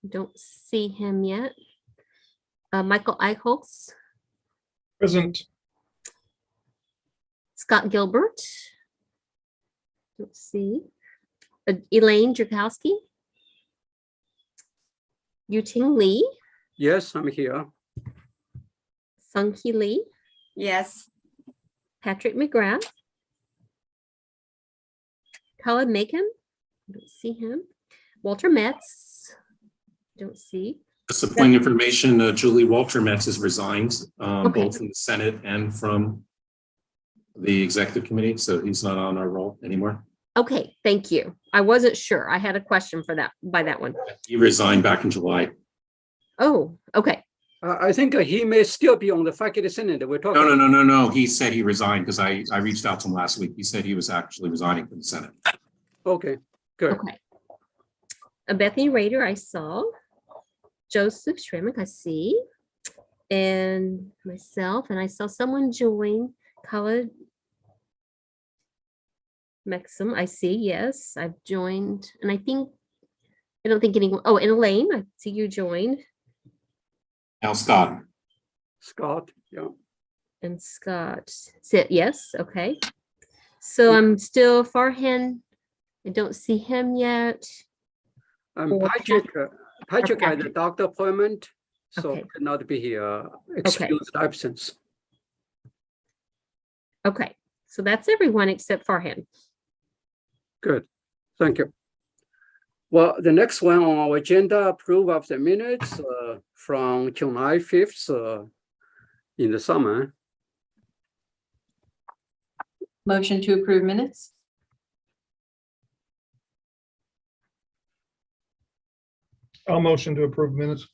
Don't see him yet. Michael Eichholz, Present. Scott Gilbert. Don't see. Elaine Drakowski. Yuting Lee. Yes, I'm here. Sung-Hee Lee. Yes. Patrick McGrath. Colin Macon. Don't see him. Walter Metz. Don't see. Just a point of information, Julie Walter Metz has resigned, Okay. both from the Senate and from the executive committee, so he's not on our roll anymore. Okay, thank you. I wasn't sure. I had a question for that by that one. He resigned back in July. Oh, okay. I think he may still be on the faculty senate. We're talking. No. He said he resigned because I reached out to him last week. He said he was actually resigning from the Senate. Okay, good. Okay. Bethany Rader, I saw. Joseph Shremick, I see. And myself, and I saw someone join. Khaled Maxim, I see. Yes, I've joined. And I don't think anyone. Oh, and Elaine, I see you joined. Now Scott. Scott, yeah. And Scott. Yes, okay. So I'm still Farhan. I don't see him yet. Or Patrick had a doctor appointment, so Okay. cannot be here. Excused absence. Okay, so that's everyone except Farhan. Good, thank you. Well, the next one on our agenda, approve of the minutes from July 5th in the summer. Motion to approve minutes? I'll motion to approve minutes.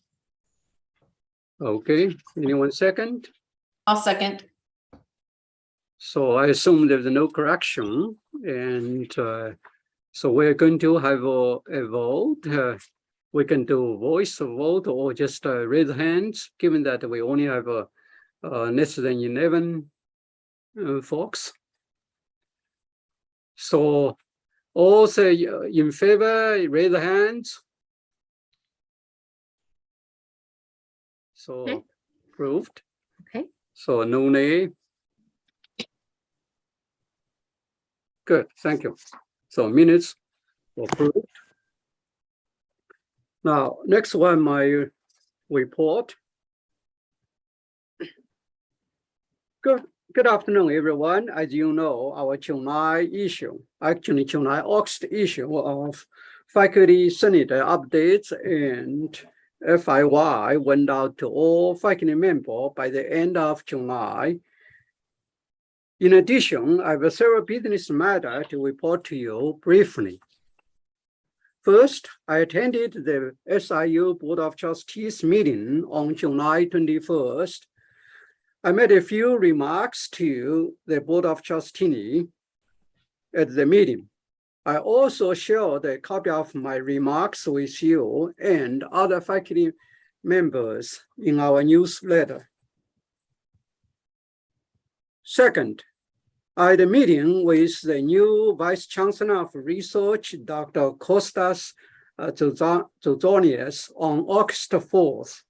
Okay, anyone second? I'll second. So I assume there's no correction, and so we're going to have a vote. We can do voice vote or just raise hands, given that we only have less than 11 folks. So all say in favor, raise the hands. So Okay. approved. Okay. So no nay. Good, thank you. So minutes approved. Now, next one, my report. Good afternoon, everyone. As you know, our July issue, actually July August issue of faculty senate updates and FIY went out to all faculty members by the end of July. In addition, I have several business matters to report to you briefly. First, I attended the SIU Board of Trustees meeting on July 21st. I made a few remarks to the Board of Trustees at the meeting. I also shared a copy of my remarks with you and other faculty members in our newsletter. Second, I had a meeting with the new Vice Chancellor of Research, Dr. Kostas Zouzonias, on August 4th.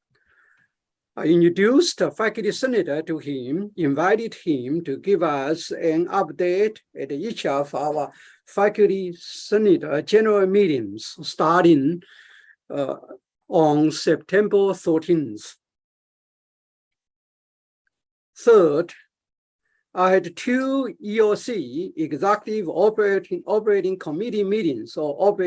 I introduced a faculty senator to him, invited him to give us an update at each of our faculty senator general meetings starting on September 13th. Third, I had two EOC, Executive Operating Committee meetings or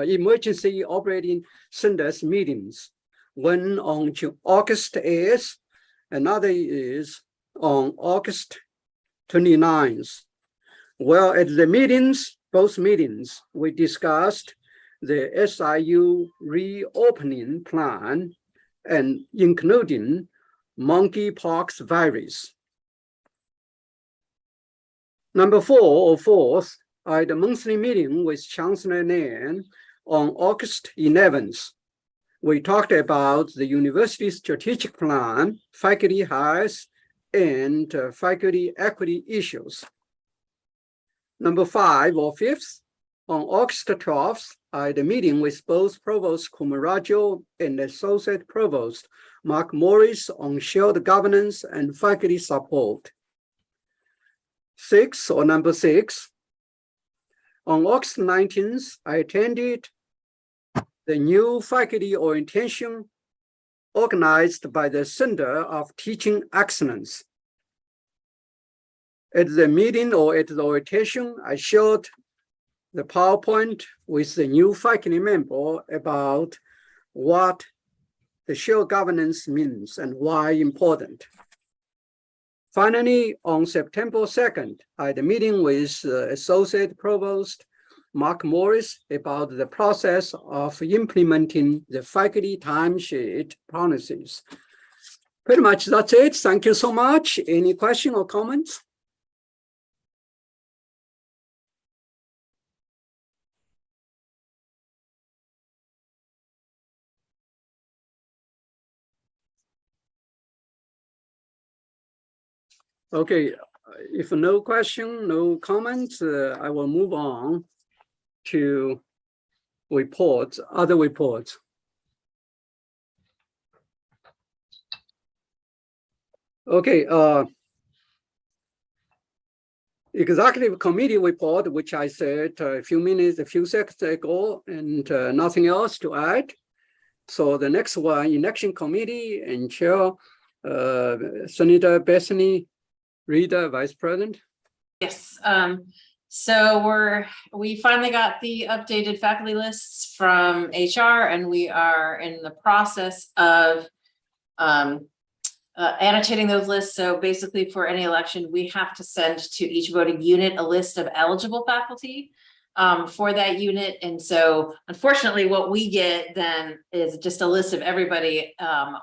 Emergency Operating Centers meetings. One on August 8th, another is on August 29th. Well, at the meetings, both meetings, we discussed the SIU reopening plan and including monkeypox virus. Number fourth, I had a monthly meeting with Chancellor Nairn on August 11th. We talked about the university strategic plan, faculty hires, and faculty equity issues. Number 5 or 5th, On August 12th, I had a meeting with both Provost Kumarajo and Associate Provost Mark Morris on shared governance and faculty support. Number six, on August 19th, I attended the new faculty orientation organized by the Center of Teaching Excellence. At the meeting or at the orientation, I showed the PowerPoint with the new faculty member about what the shared governance means and why important. Finally, on September 2nd, I had a meeting with Associate Provost Mark Morris about the process of implementing the faculty timesheet policies. Pretty much that's it. Thank you so much. Any question or comments? Okay, if no question, no comments, I will move on to reports, other reports. Okay, executive committee report, which I said a few seconds ago, and nothing else to add. So the next one, election committee and chair, Senator Bethany Reeder, Vice President. Yes, so we finally got the updated faculty lists from HR, and we are in the process of annotating those lists. So basically for any election, we have to send to each voting unit a list of eligible faculty for that unit. And so unfortunately, what we get then is just a list of everybody, on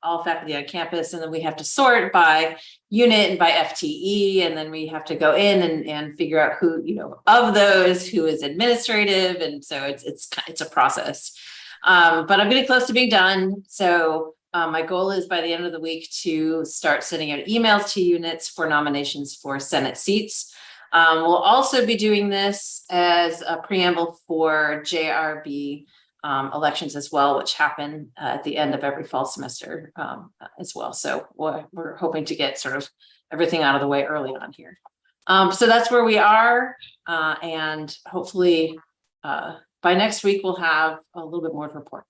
all faculty on campus. And then we have to sort by unit and by FTE. And then we have to go in and figure out who, of those, who is administrative. And so it's a process. But I'm getting close to being done. So my goal is by the end of the week to start sending out emails to units for nominations for Senate seats. We'll also be doing this as a preamble for JRB elections as well, which happen at the end of every fall semester as well. So we're hoping to get sort of everything out of the way early on here. So that's where we are. And hopefully by next week, we'll have a little bit more to report.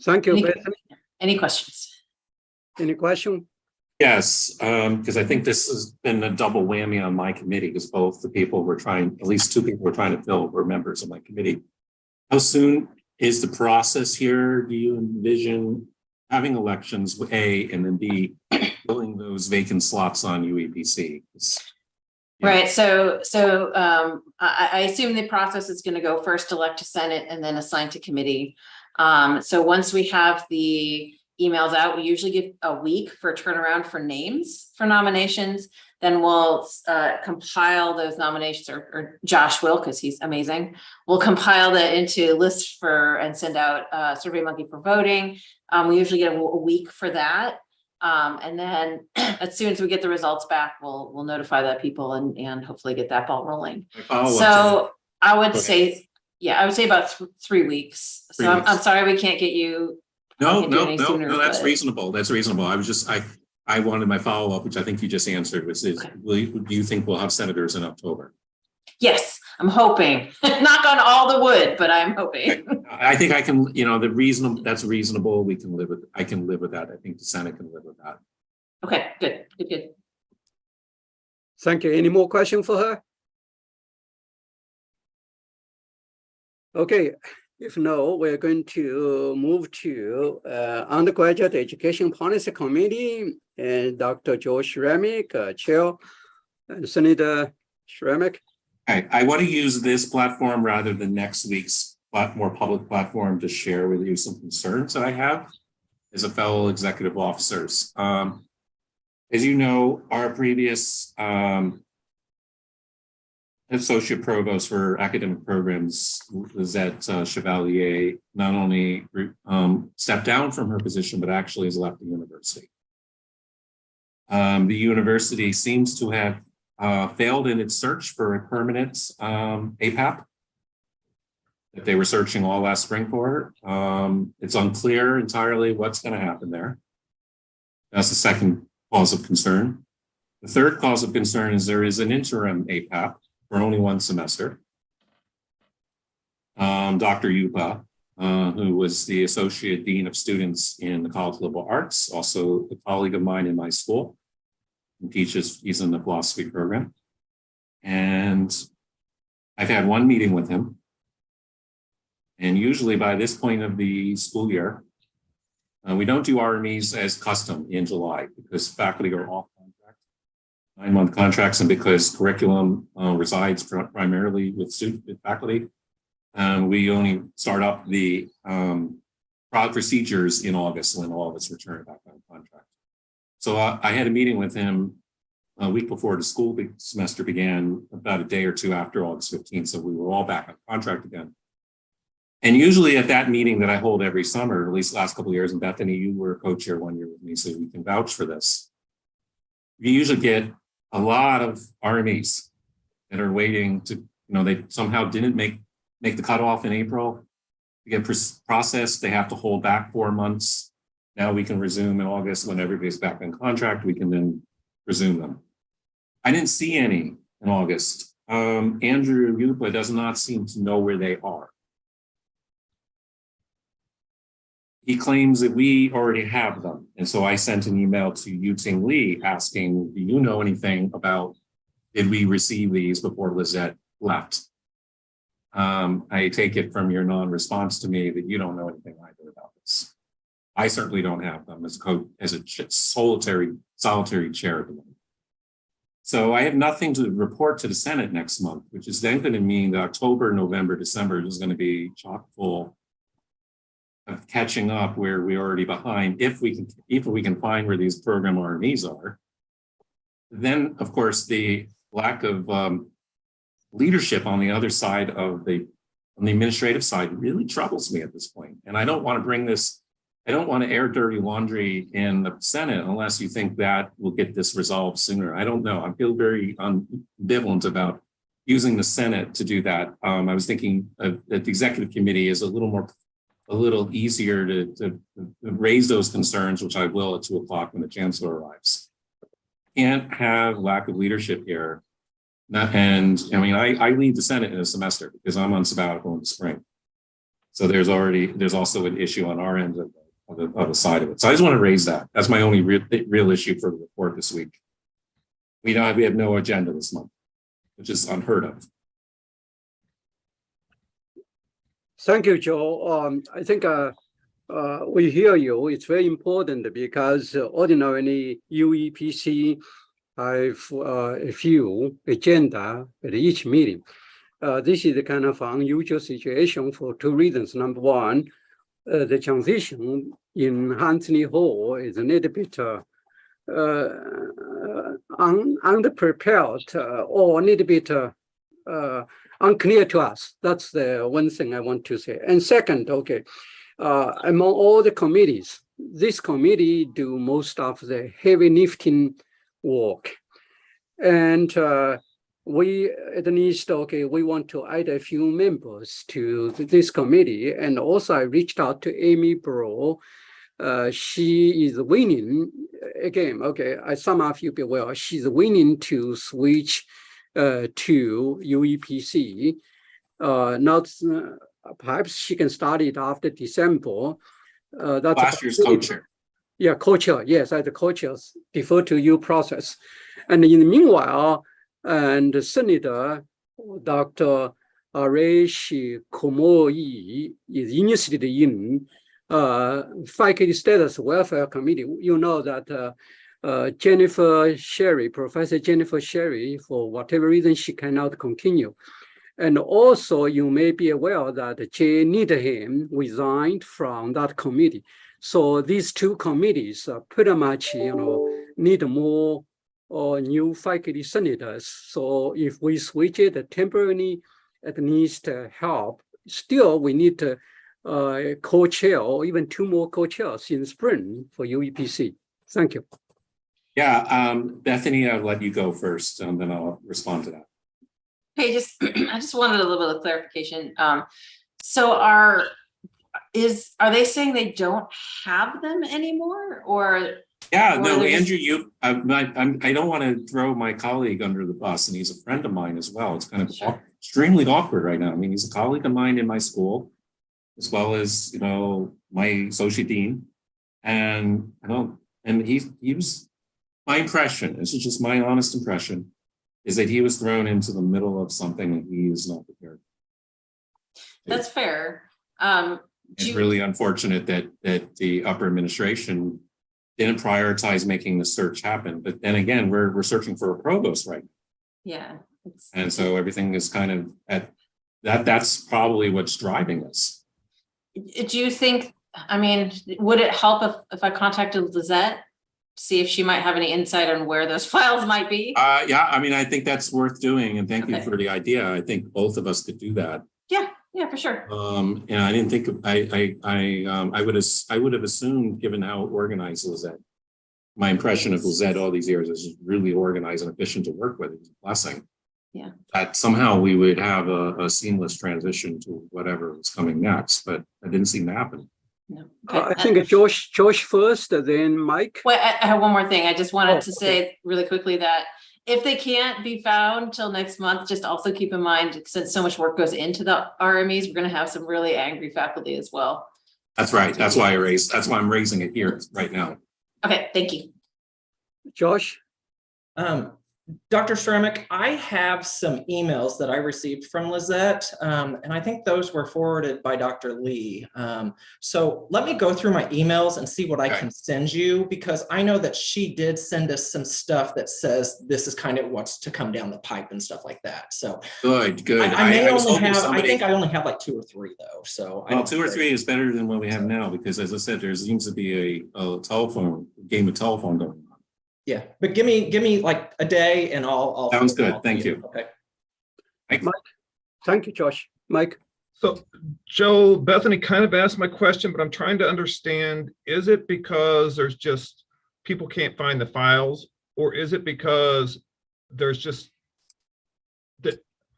Thank you, Bethany. Any questions? Any question? Yes, because I think this has been a double whammy on my committee, because both the people we're trying, at least two people we're trying to fill were members of my committee. How soon is the process here? Do you envision having elections, A, and then B, filling those vacant slots on UEPC? Right. So I assume the process is going to go first elect to Senate and then assign to committee. So once we have the emails out, we usually give a week for turnaround for names for nominations. Then we'll compile those nominations, or Josh will, because he's amazing. We'll compile that into lists and send out SurveyMonkey for voting. We usually get a week for that. And then as soon as we get the results back, we'll notify that people and hopefully get that ball rolling. So I would say, I would say about 3 weeks. So I'm sorry we can't get you. No, that's reasonable. That's reasonable. I wanted my follow-up, which I think you just answered, which is, do you think we'll have senators in October? Yes, I'm hoping. Knock on all the wood, but I'm hoping. I think I can, that's reasonable. We can live with, I can live with that. I think the Senate can live with that. Okay, good. Thank you. Any more questions for her? Okay. If no, we're going to move to Undergraduate Education Policy Committee and Dr. George Remick, Chair, and Senator Remick. I want to use this platform rather than next week's more public platform to share with you some concerns that I have as a fellow executive officers. As you know, our previous associate provost for academic programs, Lizette Chevalier, not only stepped down from her position, but actually has left the university. The university seems to have failed in its search for a permanent APAP that they were searching all last spring for. It's unclear entirely what's going to happen there. That's the second cause of concern. The third cause of concern is there is an interim APAP for only one semester. Dr. Yupa, who was the Associate Dean of Students in the College of Liberal Arts, also a colleague of mine in my school, and he's in the philosophy program. And I've had one meeting with him. And usually by this point of the school year, we don't do RMEs as custom in July because faculty are off contract, 9-month contracts, and because curriculum resides primarily with faculty, we only start up the procedures in August when all of us return back on contract. So I had a meeting with him a week before the school semester began, about a day or two after August 15th. So we were all back on contract again. And usually at that meeting that I hold every summer, at least the last couple of years, and Bethany, you were co-chair one year with me, so we can vouch for this. We usually get a lot of RMEs that are waiting to, they somehow didn't make the cutoff in April. To get processed, they have to hold back 4 months. Now we can resume in August when everybody's back on contract, we can then resume them. I didn't see any in August. Andrew Yupa does not seem to know where they are. He claims that we already have them. And so I sent an email to Yu-Ting Lee asking, do you know anything about, did we receive these before Lizette left? I take it from your non-response to me that you don't know anything either about this. I certainly don't have them as a solitary chair at the moment. So I have nothing to report to the Senate next month, which is then going to mean that October, November, December is going to be chock full of catching up where we're already behind. If we can find where these program RMEs are, then of course the lack of leadership on the other side of on the administrative side really troubles me at this point. And I don't want to air dirty laundry in the Senate unless you think that will get this resolved sooner. I don't know. I feel very ambivalent about using the Senate to do that. I was thinking that the executive committee is a little easier to raise those concerns, which I will at 2 o'clock when the chancellor arrives. Can't have lack of leadership here. And I mean, I lead the Senate in a semester because I'm on sabbatical in the spring. So there's also an issue on our end of the side of it. So I just want to raise that. That's my only real issue for the report this week. We have no agenda this month, which is unheard of. Thank you, Joe. I think we hear you. It's very important because ordinarily UEPC have a few agenda at each meeting. This is the kind of unusual situation for 2 reasons. Number one, the transition in Huntley Hall is a little bit underprepared or a little bit unclear to us. That's the one thing I want to say. And second, among all the committees, this committee do most of the heavy lifting work. And we at least, we want to add a few members to this committee. And also I reached out to Amy Bro. She is willing, again, as some of you be aware, she's willing to switch to UEPC. Perhaps she can start it after December. That's last year's co-chair. Yeah, co-chair. Yes, as the co-chairs defer to you process. And in the meanwhile, and Senator Dr. Areshi Komoi is interested in faculty status welfare committee. You know that Professor Jennifer Sherry, for whatever reason, she cannot continue. And also, you may be aware that Jay Needham resigned from that committee. So these 2 committees pretty much, need more new faculty senators. So if we switch it temporarily, at least help. Still, we need to co-chair or even 2 more co-chairs in spring for UEPC. Thank you. Yeah, Bethany, I'll let you go first, and then I'll respond to that. Hey, I just wanted a little bit of clarification. So are they saying they don't have them anymore, or? Yeah, Or no, they're just- Andrew, I don't want to throw my colleague under the bus, and he's a friend of mine as well. It's kind of Sure. extremely awkward right now. I mean, he's a colleague of mine in my school, as well as, my associate dean. And he was, my impression, this is just my honest impression, is that he was thrown into the middle of something and he is not prepared. That's fair. It's really unfortunate that the upper administration didn't prioritize making the search happen. But then again, we're searching for a provost right now. Yeah. And so everything is kind of at that's probably what's driving this. Do you think, I mean, would it help if I contacted Lizette? See if she might have any insight on where those files might be? Yeah, I mean, I think that's worth doing, and thank you Okay. for the idea. I think both of us could do that. Yeah, for sure. And I didn't think I would have assumed, given how organized Lizette, my impression of Lizette all these years is really organized and efficient to work with. It's a blessing. Yeah. That somehow we would have a seamless transition to whatever was coming next, but that didn't seem to happen. No. I think Josh first, then Mike. Wait, I have one more thing. I just wanted to okay. say really quickly that if they can't be found till next month, just also keep in mind, since so much work goes into the RMEs, we're going to have some really angry faculty as well. That's right. That's why I'm raising it here right now. Okay, thank you. Josh? Dr. Stramick, I have some emails that I received from Lizette, and I think those were forwarded by Dr. Lee. So let me go through my emails and see what I can send you, because I know that she did send us some stuff that says this is kind of what's to come down the pipe and stuff like that. So Good. I think I only have like 2 or 3 though. So Well, 2 or 3 is better than what we have now, because as I said, there seems to be a game of telephone going on. Yeah, but give me like a day and I'll Sounds good. Thank you. Okay. Thank you, Josh. Mike? So, Joe, Bethany kind of asked my question, but I'm trying to understand, is it because there's just people can't find the files, or is it because there's just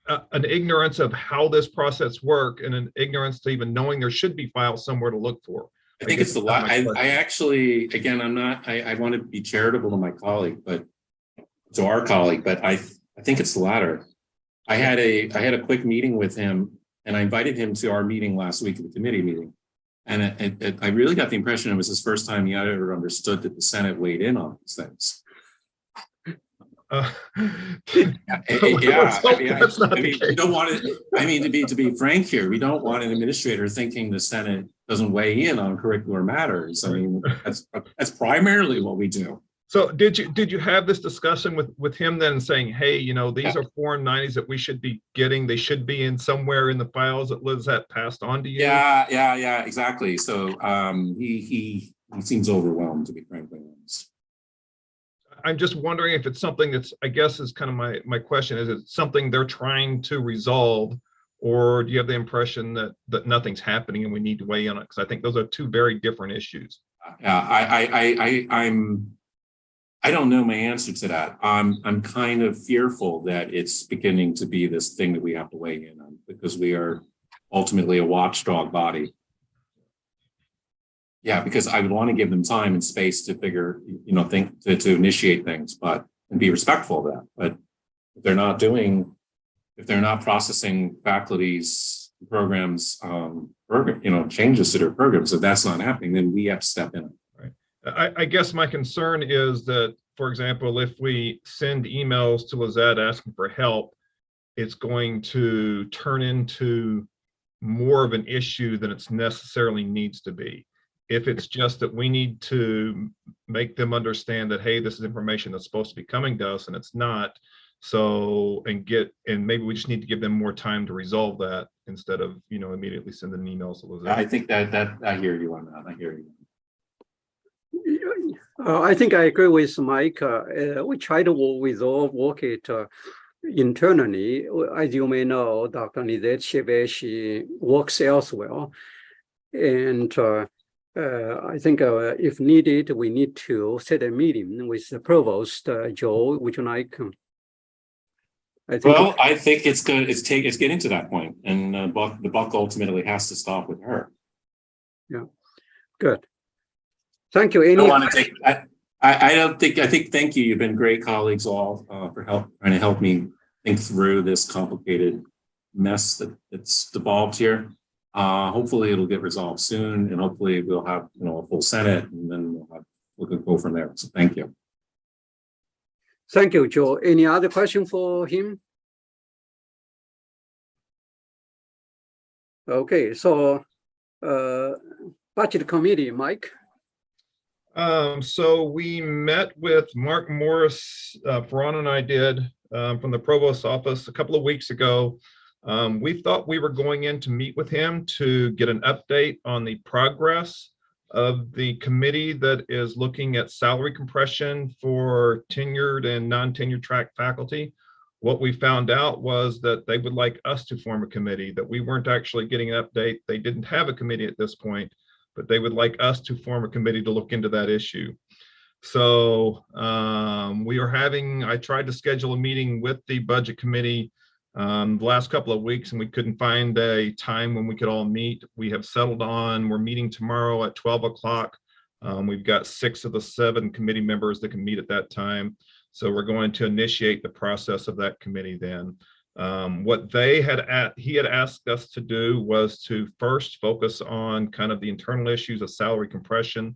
an ignorance of how this process works and an ignorance to even knowing there should be files somewhere to look for? I think it's the lot. I actually, again, I want to be charitable to my colleague, but to our colleague, but I think it's the latter. I had a quick meeting with him, and I invited him to our meeting last week, the committee meeting. And I really got the impression it was his first time he had ever understood that the Senate weighed in on these things. We don't want it. I mean, to be frank here, we don't want an administrator thinking the Senate doesn't weigh in on curricular matters. I mean, that's primarily what we do. So did you have this discussion with him then, saying, hey, these are Form 90s that we should be getting, they should be in somewhere in the files that Lizette passed on to you? Yeah, exactly. So he seems overwhelmed, to be frankly honest. I'm just wondering if it's something that's, I guess is kind of my question, is it something they're trying to resolve, or do you have the impression that nothing's happening and we need to weigh in on it? Because I think those are 2 very different issues. I don't know my answer to that. I'm kind of fearful that it's beginning to be this thing that we have to weigh in on, because we are ultimately a watchdog body. Yeah, because I would want to give them time and space to figure, to initiate things, and be respectful of that. But if they're not processing faculty's programs, changes to their programs, if that's not happening, then we have to step in. I guess my concern is that, for example, if we send emails to Lizette asking for help, it's going to turn into more of an issue than it's necessarily needs to be. If it's just that we need to make them understand that, hey, this is information that's supposed to be coming to us and it's not. So, and maybe we just need to give them more time to resolve that instead of, immediately sending emails to Lizette. I think that I hear you on that. I hear you. I think I agree with Mike. We try to work it internally. As you may know, Dr. Lizette Cheve, she works elsewhere. And I think if needed, we need to set a meeting with the provost. Joe, would you like? I think. Well, I think it's getting to that point, and the buck ultimately has to stop with her. Good. Thank you. I Any? don't want to take. I don't think. I think. Thank you. You've been great colleagues all for trying to help me think through this complicated mess that's devolved here. Hopefully it'll get resolved soon, and hopefully we'll have a full Senate, and then we can go from there. So thank you. Thank you, Joe. Any other question for him? Okay, so budget committee, Mike. So we met with Mark Morris, Ferran and I did, from the Provost's office a couple of weeks ago. We thought we were going in to meet with him to get an update on the progress of the committee that is looking at salary compression for tenured and non-tenured track faculty. What we found out was that they would like us to form a committee, that we weren't actually getting an update. They didn't have a committee at this point, but they would like us to form a committee to look into that issue. So I tried to schedule a meeting with the budget committee the last couple of weeks, and we couldn't find a time when we could all meet. We have settled on, we're meeting tomorrow at 12 o'clock. We've got 6 of the 7 committee members that can meet at that time. So we're going to initiate the process of that committee then. What he had asked us to do was to first focus on kind of the internal issues of salary compression.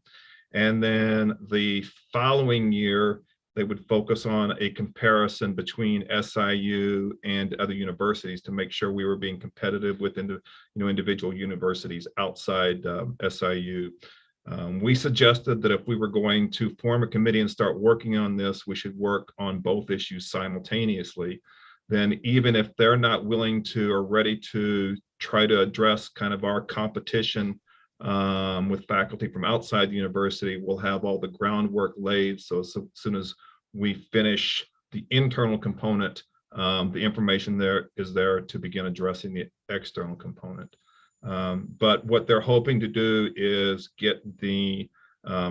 And then the following year, they would focus on a comparison between SIU and other universities to make sure we were being competitive with individual universities outside SIU. We suggested that if we were going to form a committee and start working on this, we should work on both issues simultaneously. Then even if they're not willing to or ready to try to address kind of our competition with faculty from outside the university, we'll have all the groundwork laid. So as soon as we finish the internal component, the information there is there to begin addressing the external component. But what they're hoping to do is get the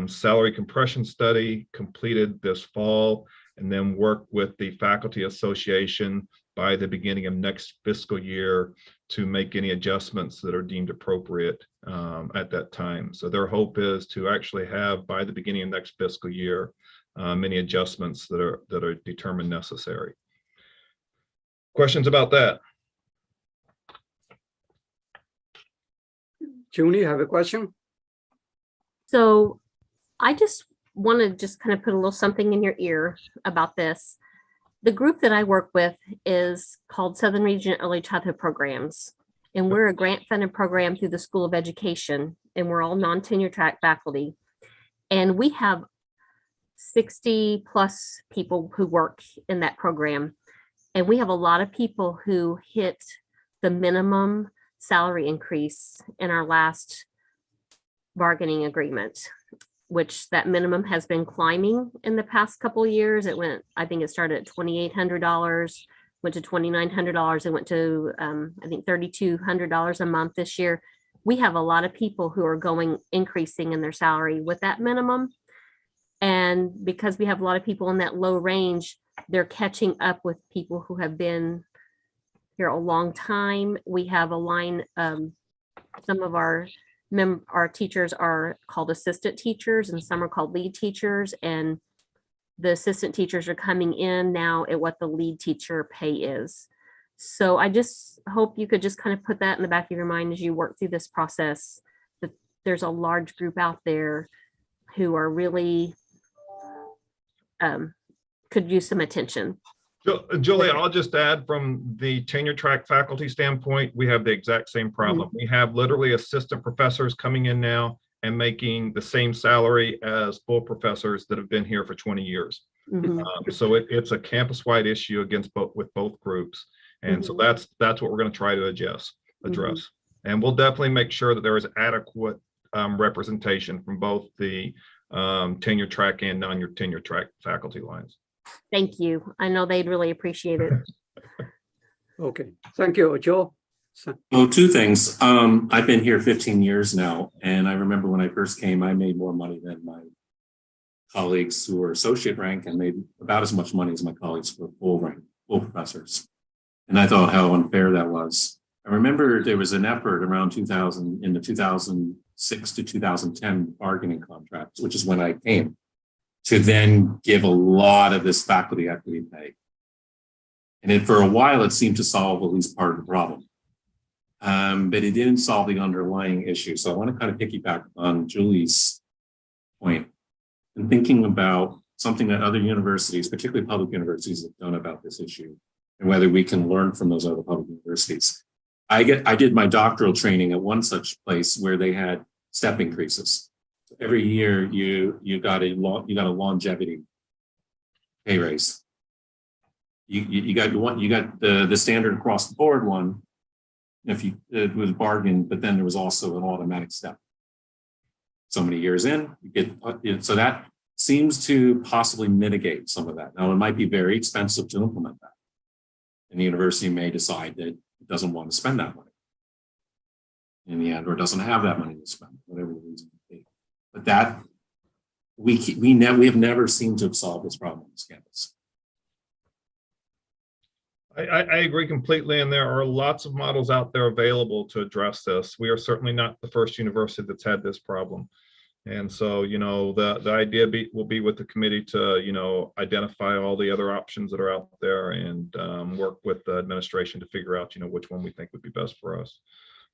salary compression study completed this fall, and then work with the faculty association by the beginning of next fiscal year to make any adjustments that are deemed appropriate at that time. So their hope is to actually have, by the beginning of next fiscal year, any adjustments that are determined necessary. Questions about that? Julie, have a question? So I just want to just kind of put a little something in your ear about this. The group that I work with is called Southern Region Early Childhood Programs, and we're a grant funded program through the School of Education, and we're all non-tenure track faculty. And we have 60 plus people who work in that program. And we have a lot of people who hit the minimum salary increase in our last bargaining agreement, which that minimum has been climbing in the past couple of years. I think it started at $2,800, went to $2,900, and went to, I think $3,200 a month this year. We have a lot of people who are increasing in their salary with that minimum. And because we have a lot of people in that low range, they're catching up with people who have been here a long time. We have a line, some of our teachers are called assistant teachers and some are called lead teachers, and the assistant teachers are coming in now at what the lead teacher pay is. So I just hope you could just kind of put that in the back of your mind as you work through this process, that there's a large group out there who are really could use some attention. Julie, I'll just add, from the tenure track faculty standpoint, we have the exact same problem. We have literally assistant professors coming in now and making the same salary as full professors that have been here for 20 years. So it's a campus-wide issue with both groups. And so that's what we're going to try to address. And we'll definitely make sure that there is adequate representation from both the tenure track and non-tenure track faculty lines. Thank you. I know they'd really appreciate it. Okay, thank you, Joe. So, Oh, two things. I've been here 15 years now, and I remember when I first came, I made more money than my colleagues who were associate rank, and made about as much money as my colleagues who were full rank, full professors. And I thought how unfair that was. I remember there was an effort around 2000, in the 2006 to 2010 bargaining contracts, which is when I came, to then give a lot of this faculty equity pay. And then for a while, it seemed to solve at least part of the problem. But it didn't solve the underlying issue. So I want to kind of piggyback on Julie's point and thinking about something that other universities, particularly public universities, have done about this issue, and whether we can learn from those other public universities. I did my doctoral training at one such place where they had step increases. So every year you got a longevity pay raise. You got the standard across the board one. If it was bargained, but then there was also an automatic step. So many years in, you get so that seems to possibly mitigate some of that. Now it might be very expensive to implement that, and the university may decide that it doesn't want to spend that money in the end, or doesn't have that money to spend, whatever the reason may be. But that we have never seemed to have solved this problem on this campus. I agree completely, and there are lots of models out there available to address this. We are certainly not the first university that's had this problem. And so, you know, the idea will be with the committee to, you know, identify all the other options that are out there and work with the administration to figure out, you know, which one we think would be best for us.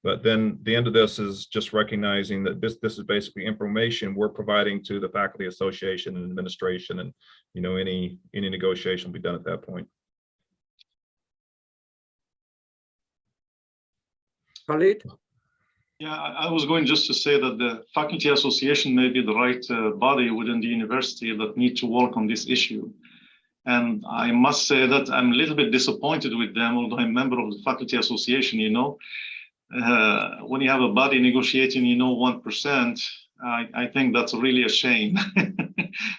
But then the end of this is just recognizing that this is basically information we're providing to the faculty association and administration, and, you know, any negotiation will be done at that point. Khalid? Yeah, I was going just to say that the faculty association may be the right body within the university that need to work on this issue. And I must say that I'm a little bit disappointed with them, although I'm a member of the faculty association, you know. When you have a body negotiating, you know, 1%, I think that's really a shame,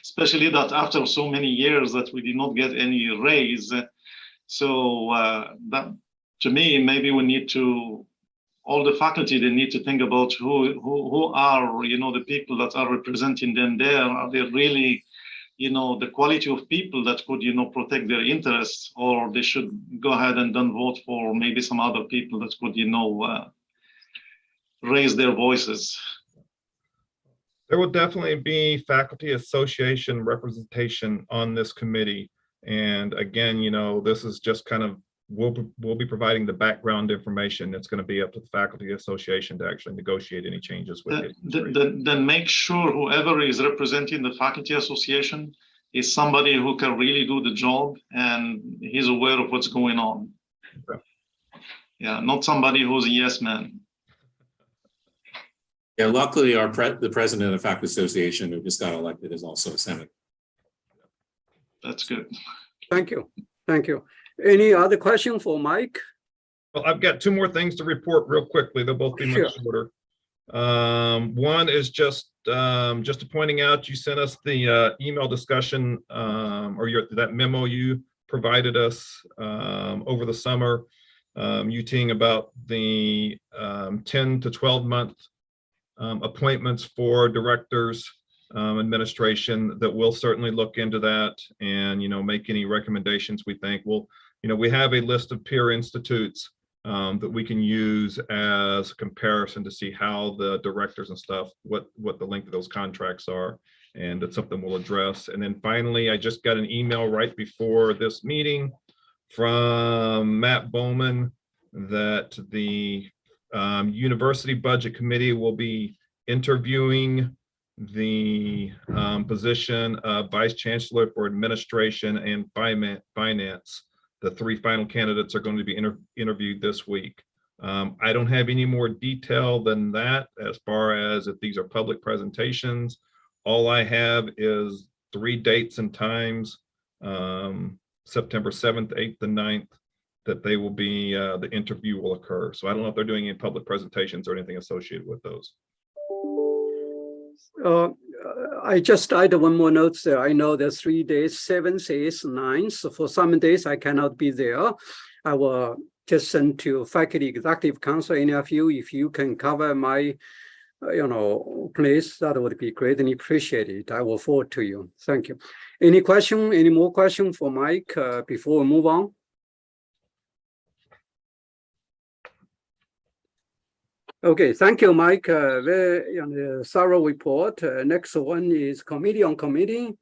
especially that after so many years that we did not get any raise. So that, to me, maybe we need to, all the faculty, they need to think about who are, you know, the people that are representing them there. Are they really, you know, the quality of people that could, you know, protect their interests, or they should go ahead and then vote for maybe some other people that could, you know, raise their voices. There will definitely be faculty association representation on this committee. And again, you know, this is just kind of, we'll be providing the background information. It's going to be up to the faculty association to actually negotiate any changes with it. Then make sure whoever is representing the faculty association is somebody who can really do the job and he's aware of what's going on. Okay. Yeah, not somebody who's a yes man. Yeah, luckily the president of the faculty association who just got elected is also a senator. That's good. Thank you. Thank you. Any other question for Mike? Well, I've got two more things to report real quickly. They'll both be much shorter. One is just pointing out, you sent us the email discussion or that memo you provided us over the summer, UTing about the 10 to 12 month appointments for directors, administration, that we'll certainly look into that and, you know, make any recommendations we think. We'll, you know, we have a list of peer institutes that we can use as a comparison to see how the directors and stuff, what the length of those contracts are, and it's something we'll address. And then finally, I just got an email right before this meeting from Matt Bowman that the University Budget Committee will be interviewing the position of Vice Chancellor for Administration and Finance. The three final candidates are going to be interviewed this week. I don't have any more detail than that as far as if these are public presentations. All I have is 3 dates and times, September 7th, 8th, and 9th, that they will be, the interview will occur. So I don't know if they're doing any public presentations or anything associated with those. I just add one more note there. I know there's 3 days, 7th, 8th, 9th. So for some days I cannot be there. Our just send to faculty executive council. Any of you, if you can cover my, place, that would be greatly appreciated. I will forward to you. Thank you. Any question? Any more question for Mike before we move on? Okay, thank you, Mike. Very thorough report. Next one is committee on committee.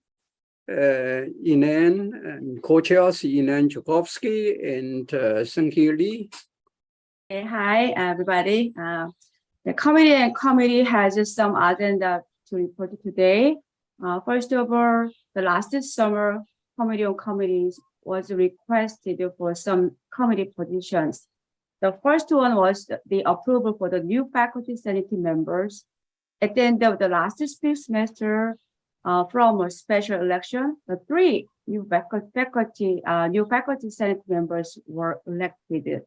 Inan and co-chairs Inan Chukovsky and Seung-Hee Lee. Okay, hi, everybody. The committee has some agenda to report today. First of all, the last summer, committee on committees was requested for some committee positions. The first one was the approval for the new faculty senate members. At the end of the last spring semester, from a special election, the 3 new faculty senate members were elected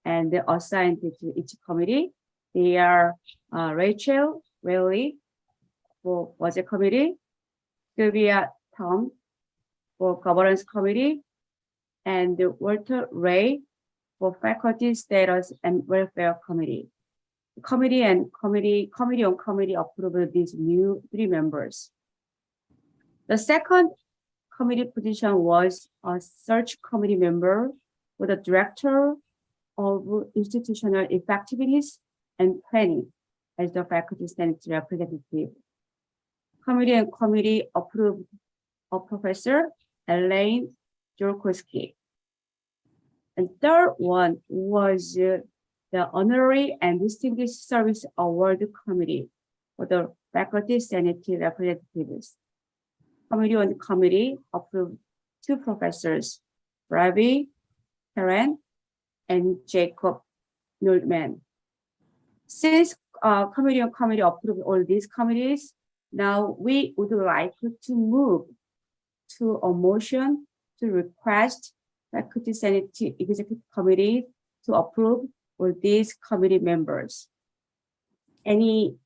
and assigned to each committee. They are Rachel Whaley for Budget Committee, Sylvia Tom for Governance Committee, and Walter Ray for Faculty Status and Welfare Committee. The committee on committee approved these new 3 members. The second committee position was a search committee member for the Director of Institutional Effectiveness and Planning as the Faculty Senate representative. Committee on committee approved of Professor Elaine Jurkowski. And third one was the Honorary and Distinguished Service Award Committee for the Faculty Senate representatives. Committee on committee approved 2 professors, Ravi Karen and Jacob Nordman. Since committee on committee approved all these committees, now we would like to move to a motion to request Faculty Senate Executive Committee to approve all these committee members. Any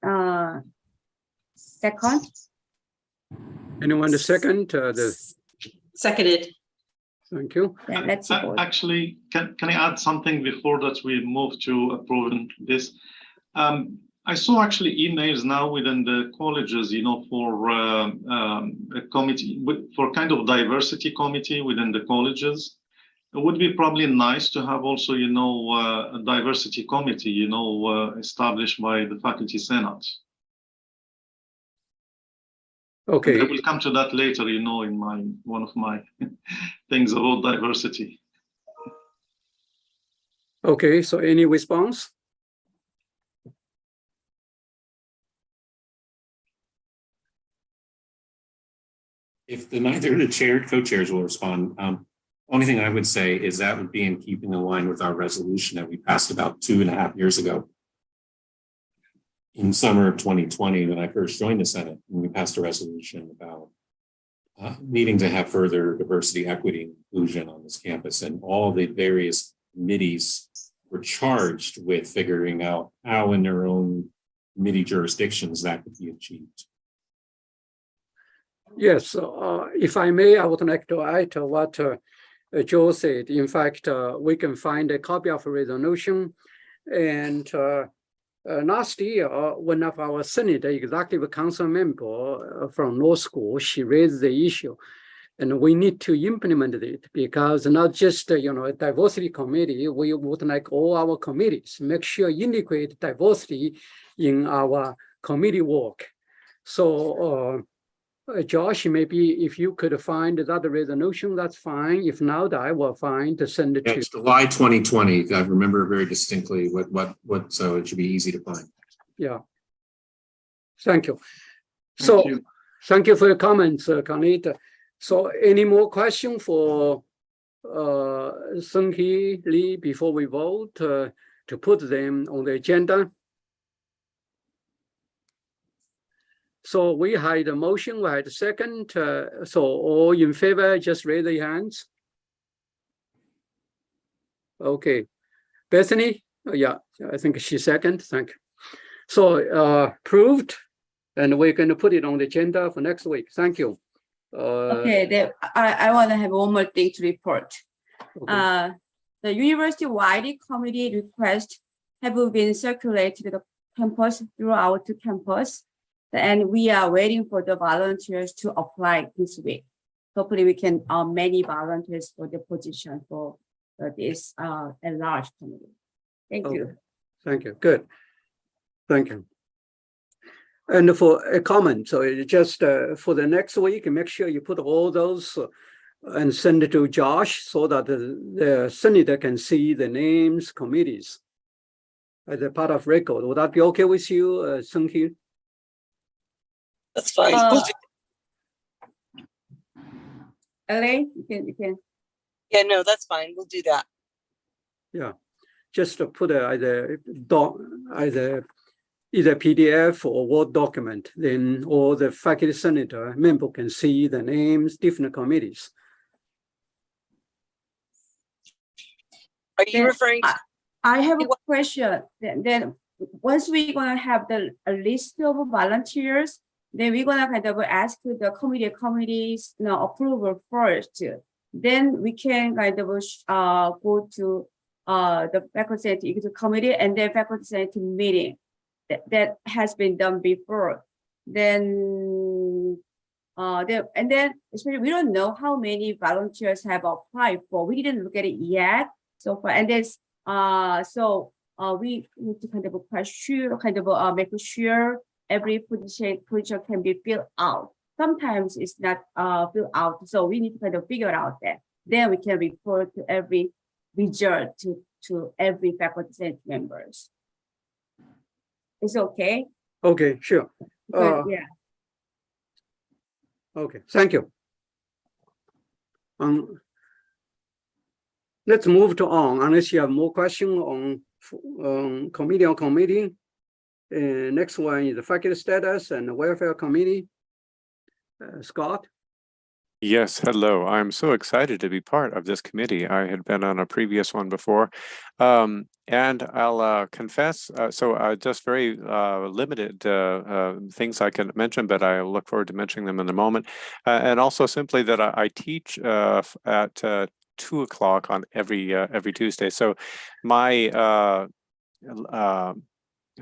second? Anyone the second? Seconded. Thank you. Then let's vote. Actually, can I add something before that we move to approving this? I saw actually emails now within the colleges, for a committee, for kind of diversity committee within the colleges. It would be probably nice to have also, a diversity committee, established by the Faculty Senate. Okay. I will come to that later, in one of my things about diversity. Okay, so any response? If neither of the co-chairs will respond, only thing I would say is that would be in keeping in line with our resolution that we passed about 2.5 years ago. In summer of 2020, when I first joined the Senate, and we passed a resolution about needing to have further diversity, equity, and inclusion on this campus, and all the various committees were charged with figuring out how in their own committee jurisdictions that could be achieved. Yes, if I may, I would like to add to what Joe said. In fact, we can find a copy of a resolution. And last year, one of our Senate Executive Council member from law school, she raised the issue. And we need to implement it because not just, a diversity committee, we would like all our committees, make sure integrate diversity in our committee work. So, Josh, maybe if you could find that resolution, that's fine. If not, I will find to send it to you. It's July 2020. I remember very distinctly so it should be easy to find. Yeah. Thank you. So, thank you for your comments, Kanita. So, any more questions for Seung-Hee Lee before we vote to put them on the agenda? So we had a motion, we had a second. So all in favor, just raise your hands. Okay. Bethany? Yeah, I think she's second. Thank you. So approved, and we're going to put it on the agenda for next week. Thank you. Okay, I want to have one more thing to report. Okay. the university-wide committee requests have been circulated to the campus throughout the campus. And we are waiting for the volunteers to apply this week. Hopefully we can many volunteers for the position for this enlarged committee. Thank you. Okay. Thank you. Good. Thank you. And for a comment, so it just for the next week, make sure you put all those and send it to Josh so that the senator can see the names, committees as a part of record. Would that be okay with you, Sung Hee? That's fine. LA, you can. Yeah, no, that's fine. We'll do that. Yeah, just to put either either PDF or Word document, then all the faculty senator member can see the names, different committees. Are you Then referring to? I have a question. Then once we're gonna have a list of volunteers, then we're gonna kind of ask the committees approval first. Then we can kind of go to the faculty senate executive committee and then faculty senate meeting. That has been done before. Then especially we don't know how many volunteers have applied for. We didn't look at it yet so far. And this we need to kind of make sure every position can be filled out. Sometimes it's not filled out, so we need to kind of figure out that. Then we can report to every result to every faculty senate members. It's okay. Okay, sure. Good, yeah. Okay, thank you. Let's move on unless you have more questions on committee. Next one is the faculty status and the welfare committee. Scott. Yes, hello. I'm so excited to be part of this committee. I had been on a previous one before. And I'll confess, just very limited things I can mention, but I look forward to mentioning them in a moment. And also simply that I teach at 2 o'clock on every Tuesday. So my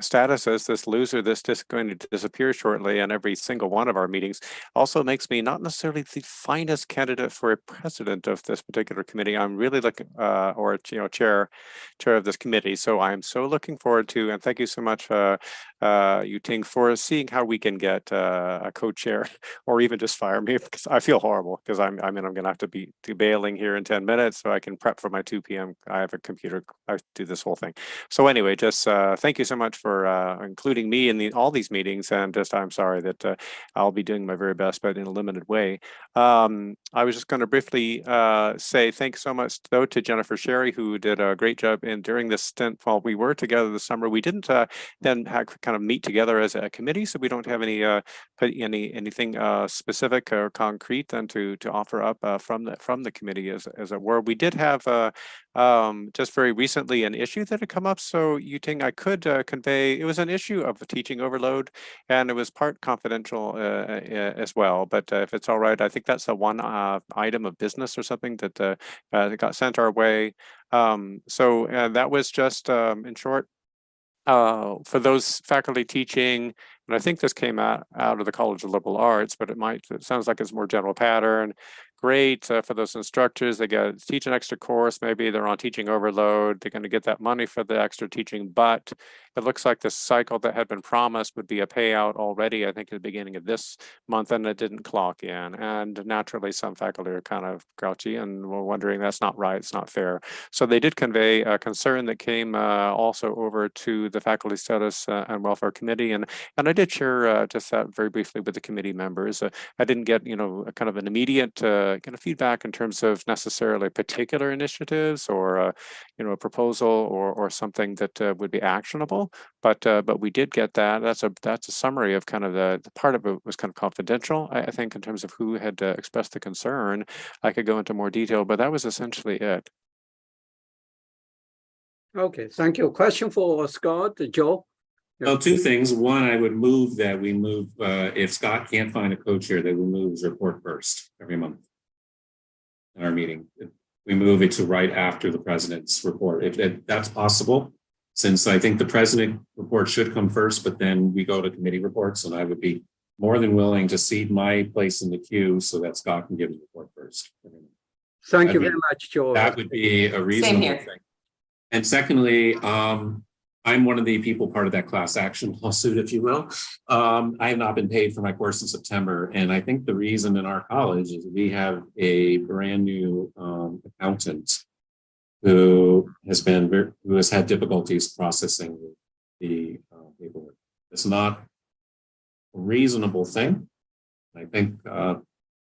status as this loser, this is going to disappear shortly, and every single one of our meetings also makes me not necessarily the finest candidate for a president of this particular committee. I'm really looking, or chair of this committee. So I'm so looking forward to, and thank you so much, Yu Ting, for seeing how we can get a co-chair, or even just fire me because I feel horrible because I'm going to have to be bailing here in 10 minutes so I can prep for my 2 p.m. I have a computer. I do this whole thing. So anyway, just thank you so much for including me in all these meetings, and just I'm sorry that I'll be doing my very best, but in a limited way. I was just going to briefly say thanks so much though to Jennifer Sherry, who did a great job during this stint while we were together this summer. We didn't then kind of meet together as a committee, so we don't have anything specific or concrete then to offer up from the committee as it were. We did have just very recently an issue that had come up, so Yu Ting, I could convey it was an issue of teaching overload, and it was part confidential as well. But if it's all right, I think that's the one item of business or something that got sent our way. So that was just in short, for those faculty teaching, and I think this came out of the College of Liberal Arts, but it sounds like it's more general pattern. Great for those instructors, they teach an extra course, maybe they're on teaching overload, they're going to get that money for the extra teaching, but it looks like the cycle that had been promised would be a payout already, I think at the beginning of this month, and it didn't clock in. And naturally, some faculty are kind of grouchy and were wondering that's not right, it's not fair. So they did convey a concern that came also over to the Faculty Status and Welfare Committee, and I did share just that very briefly with the committee members. I didn't get a kind of an immediate kind of feedback in terms of necessarily particular initiatives or a proposal or something that would be actionable, but we did get that. That's a summary of kind of the part of it was kind of confidential, I think, in terms of who had expressed the concern. I could go into more detail, but that was essentially it. Okay, thank you. Question for Scott, Joe. Well, 2 things. One, I would move that we move, if Scott can't find a co-chair, that we move his report first every month in our meeting. we move it to right after the president's report, if that's possible. Since I think the president report should come first, but then we go to committee reports, and I would be more than willing to cede my place in the queue so that Scott can give his report first. Thank you very much, Joe. That would be a reasonable here. thing. And secondly, I'm one of the people part of that class action lawsuit, if you will. I have not been paid for my course in September. And I think the reason in our college is we have a brand new accountant who has had difficulties processing the paperwork. It's not a reasonable thing. I think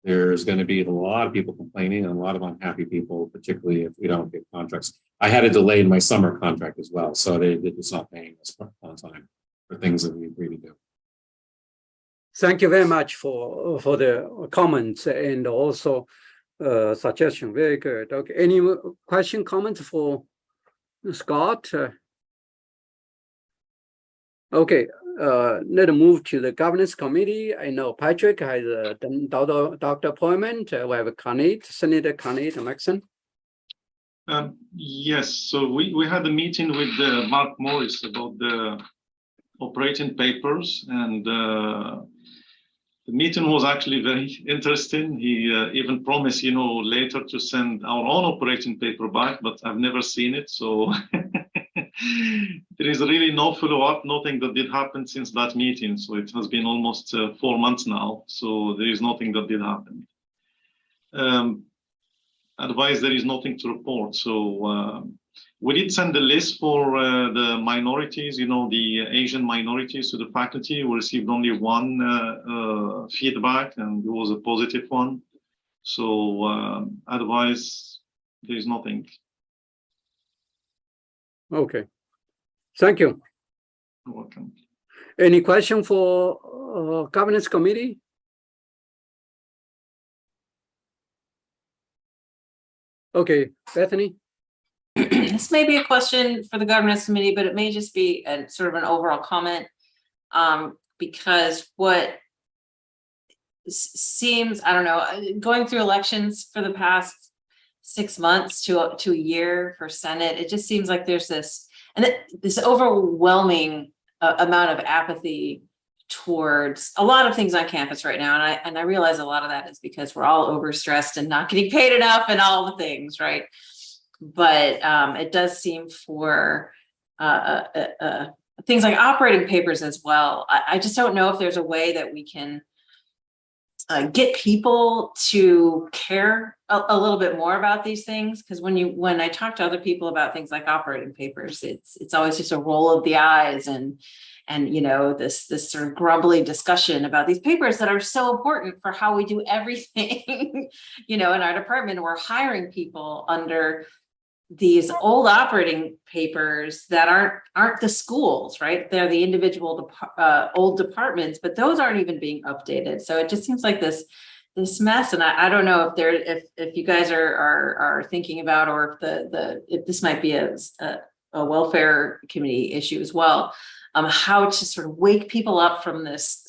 there's going to be a lot of people complaining and a lot of unhappy people, particularly if we don't get contracts. I had a delay in my summer contract as well, so they're just not paying us on time for things that we agree to do. Thank you very much for the comments and also suggestion. Very good. Okay. Any question, comments for Scott? Okay. Let's move to the governance committee. I know Patrick has a doctor appointment. We have Senator Carney Maxon. Yes, so we had a meeting with Mark Morris about the operating papers, and the meeting was actually very interesting. He even promised, later to send our own operating paper back, but I've never seen it. So there is really no follow-up, nothing that did happen since that meeting. So it has been almost 4 months now. So there is nothing that did happen. Otherwise, there is nothing to report. So we did send the list for the minorities, the Asian minorities to the faculty. We received only one feedback, and it was a positive one. So otherwise, there is nothing. Okay. Thank you. You're welcome. Any question for governance committee? Okay, Bethany. This may be a question for the governance committee, but it may just be a sort of an overall comment, because what seems, I don't know, going through elections for the past 6 months to a year for Senate, it just seems like there's this overwhelming amount of apathy towards a lot of things on campus right now. And I realize a lot of that is because we're all overstressed and not getting paid enough and all the things, right? But it does seem for things like operating papers as well. I just don't know if there's a way that we can get people to care a little bit more about these things. Because when I talk to other people about things like operating papers, it's always just a roll of the eyes and this sort of grumbly discussion about these papers that are so important for how we do everything, in our department. We're hiring people under these old operating papers that aren't the schools, right? They're the individual old departments, but those aren't even being updated. So it just seems like this mess. And I don't know if you guys are thinking about, or if this might be a welfare committee issue as well, how to sort of wake people up from this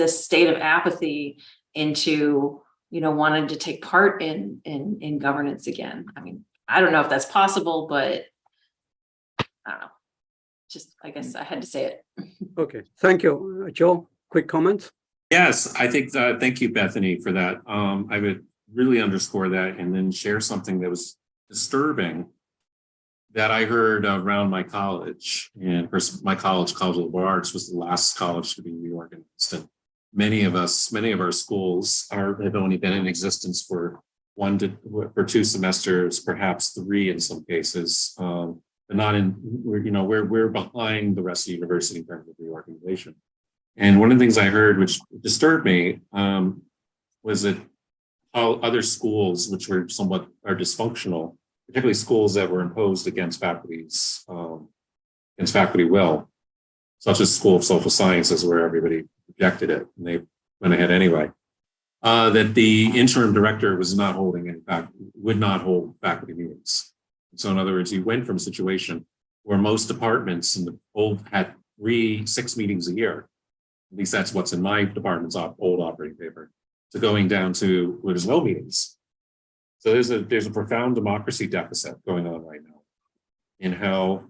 state of apathy into, wanting to take part in governance again. I mean, I don't know if that's possible, but I don't know. Just, I guess I had to say it. Okay, thank you. Joe, quick comments? Yes, I think, thank you, Bethany, for that. I would really underscore that and then share something that was disturbing that I heard around my college. And my college of Liberal Arts, was the last college to be reorganized. And many of our schools have only been in existence for 2 semesters, perhaps 3 in some cases, but not we're behind the rest of the university in terms of reorganization. And one of the things I heard, which disturbed me, was that all other schools, which were somewhat dysfunctional, particularly schools that were imposed against faculty will, such as School of Social Sciences, where everybody rejected it and they went ahead anyway. That the interim director would not hold faculty meetings. So in other words, he went from a situation where most departments in the old had 6 meetings a year. At least that's what's in my department's old operating paper, to going down to where there's no meetings. So there's a profound democracy deficit going on right now in how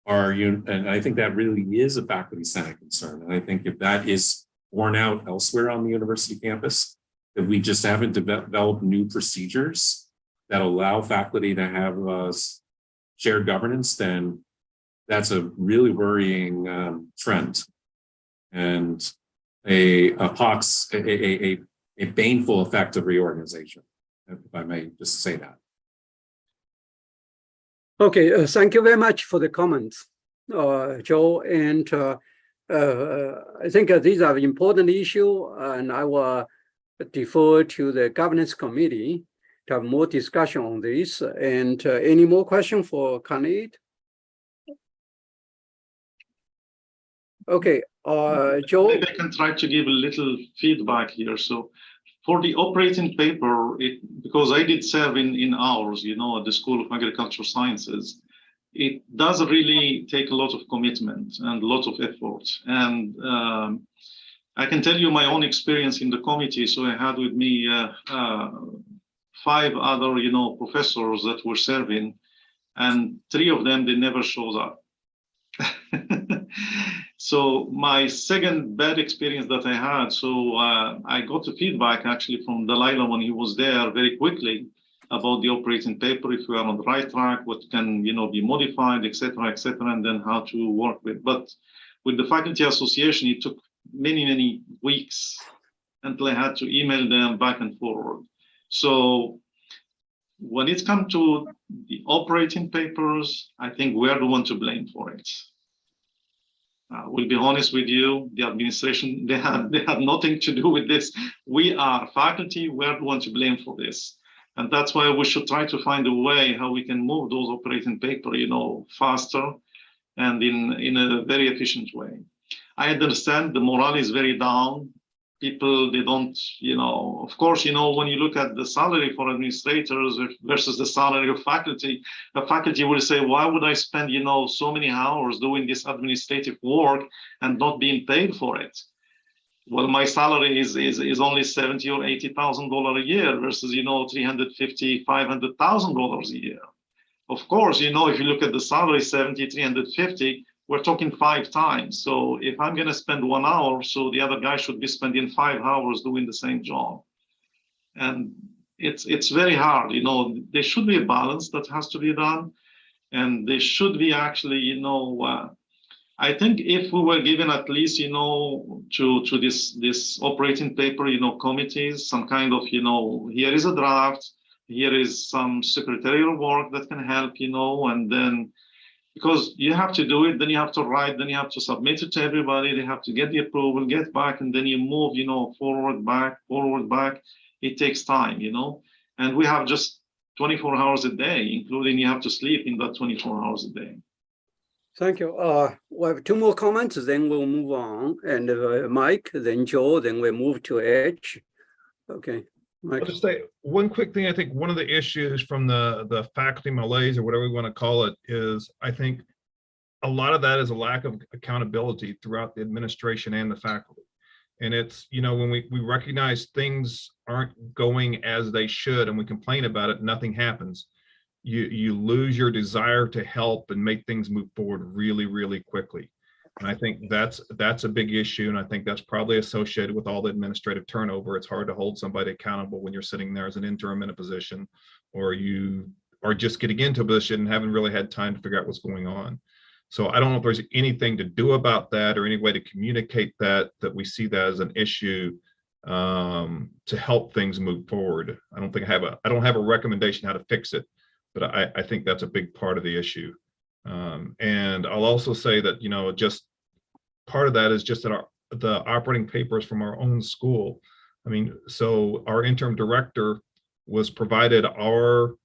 and I think that really is a faculty senate concern. And I think if that is borne out elsewhere on the university campus, that we just haven't developed new procedures that allow faculty to have shared governance, then that's a really worrying trend and a baneful effect of reorganization, if I may just say that. Okay, thank you very much for the comments, Joe. And I think these are important issues, and I will defer to the governance committee to have more discussion on this. And any more questions for Khalid? Okay, Joe. Maybe I can try to give a little feedback here. So for the operating paper, because I did serve in ours, at the School of Agricultural Sciences, it does really take a lot of commitment and a lot of effort. And I can tell you my own experience in the committee. So I had with me 5 other, professors that were serving, and 3 of them, they never showed up. So my second bad experience that I had, so I got the feedback actually from Delilah when he was there very quickly about the operating paper, if we are on the right track, what can be modified, etc., and then how to work with. But with the faculty association, it took many weeks until I had to email them back and forward. So when it comes to the operating papers, I think we're the one to blame for it. We'll be honest with you, the administration, they had nothing to do with this. We are faculty, we're the one to blame for this. And that's why we should try to find a way how we can move those operating paper, faster and in a very efficient way. I understand the morale is very down. People, they don't, of course, when you look at the salary for administrators versus the salary of faculty, the faculty will say, why would I spend, so many hours doing this administrative work and not being paid for it? Well, my salary is only $70,000 or $80,000 a year versus, $350,000, $500,000 a year. Of course, if you look at the salary, 70, 350, we're talking 5 times. So if I'm going to spend 1 hour, so the other guy should be spending 5 hours doing the same job. And it's very hard. There should be a balance that has to be done. And there should be actually, I think if we were given at least, to this operating paper, committees, some kind of, here is a draft, here is some secretarial work that can help, and then, because you have to do it, then you have to write, then you have to submit it to everybody, they have to get the approval, get back, and then you move, forward, back. It takes time, and we have just 24 hours a day, including you have to sleep in that 24 hours a day. Thank you. We have 2 more comments, then we'll move on. And Mike, then Joe, then we'll move to Edge. Okay. Mike. I'll just say one quick thing. I think one of the issues from the faculty malaise or whatever we want to call it is, I think a lot of that is a lack of accountability throughout the administration and the faculty. And it's, when we recognize things aren't going as they should and we complain about it, nothing happens. You lose your desire to help and make things move forward really quickly. And I think that's a big issue. And I think that's probably associated with all the administrative turnover. It's hard to hold somebody accountable when you're sitting there as an interim in a position, or you are just getting into a position and haven't really had time to figure out what's going on. So I don't know if there's anything to do about that or any way to communicate that we see that as an issue to help things move forward. I don't have a recommendation how to fix it, but I think that's a big part of the issue. And I'll also say that, just part of that is just that the operating papers from our own school. I mean, so our interim director was provided our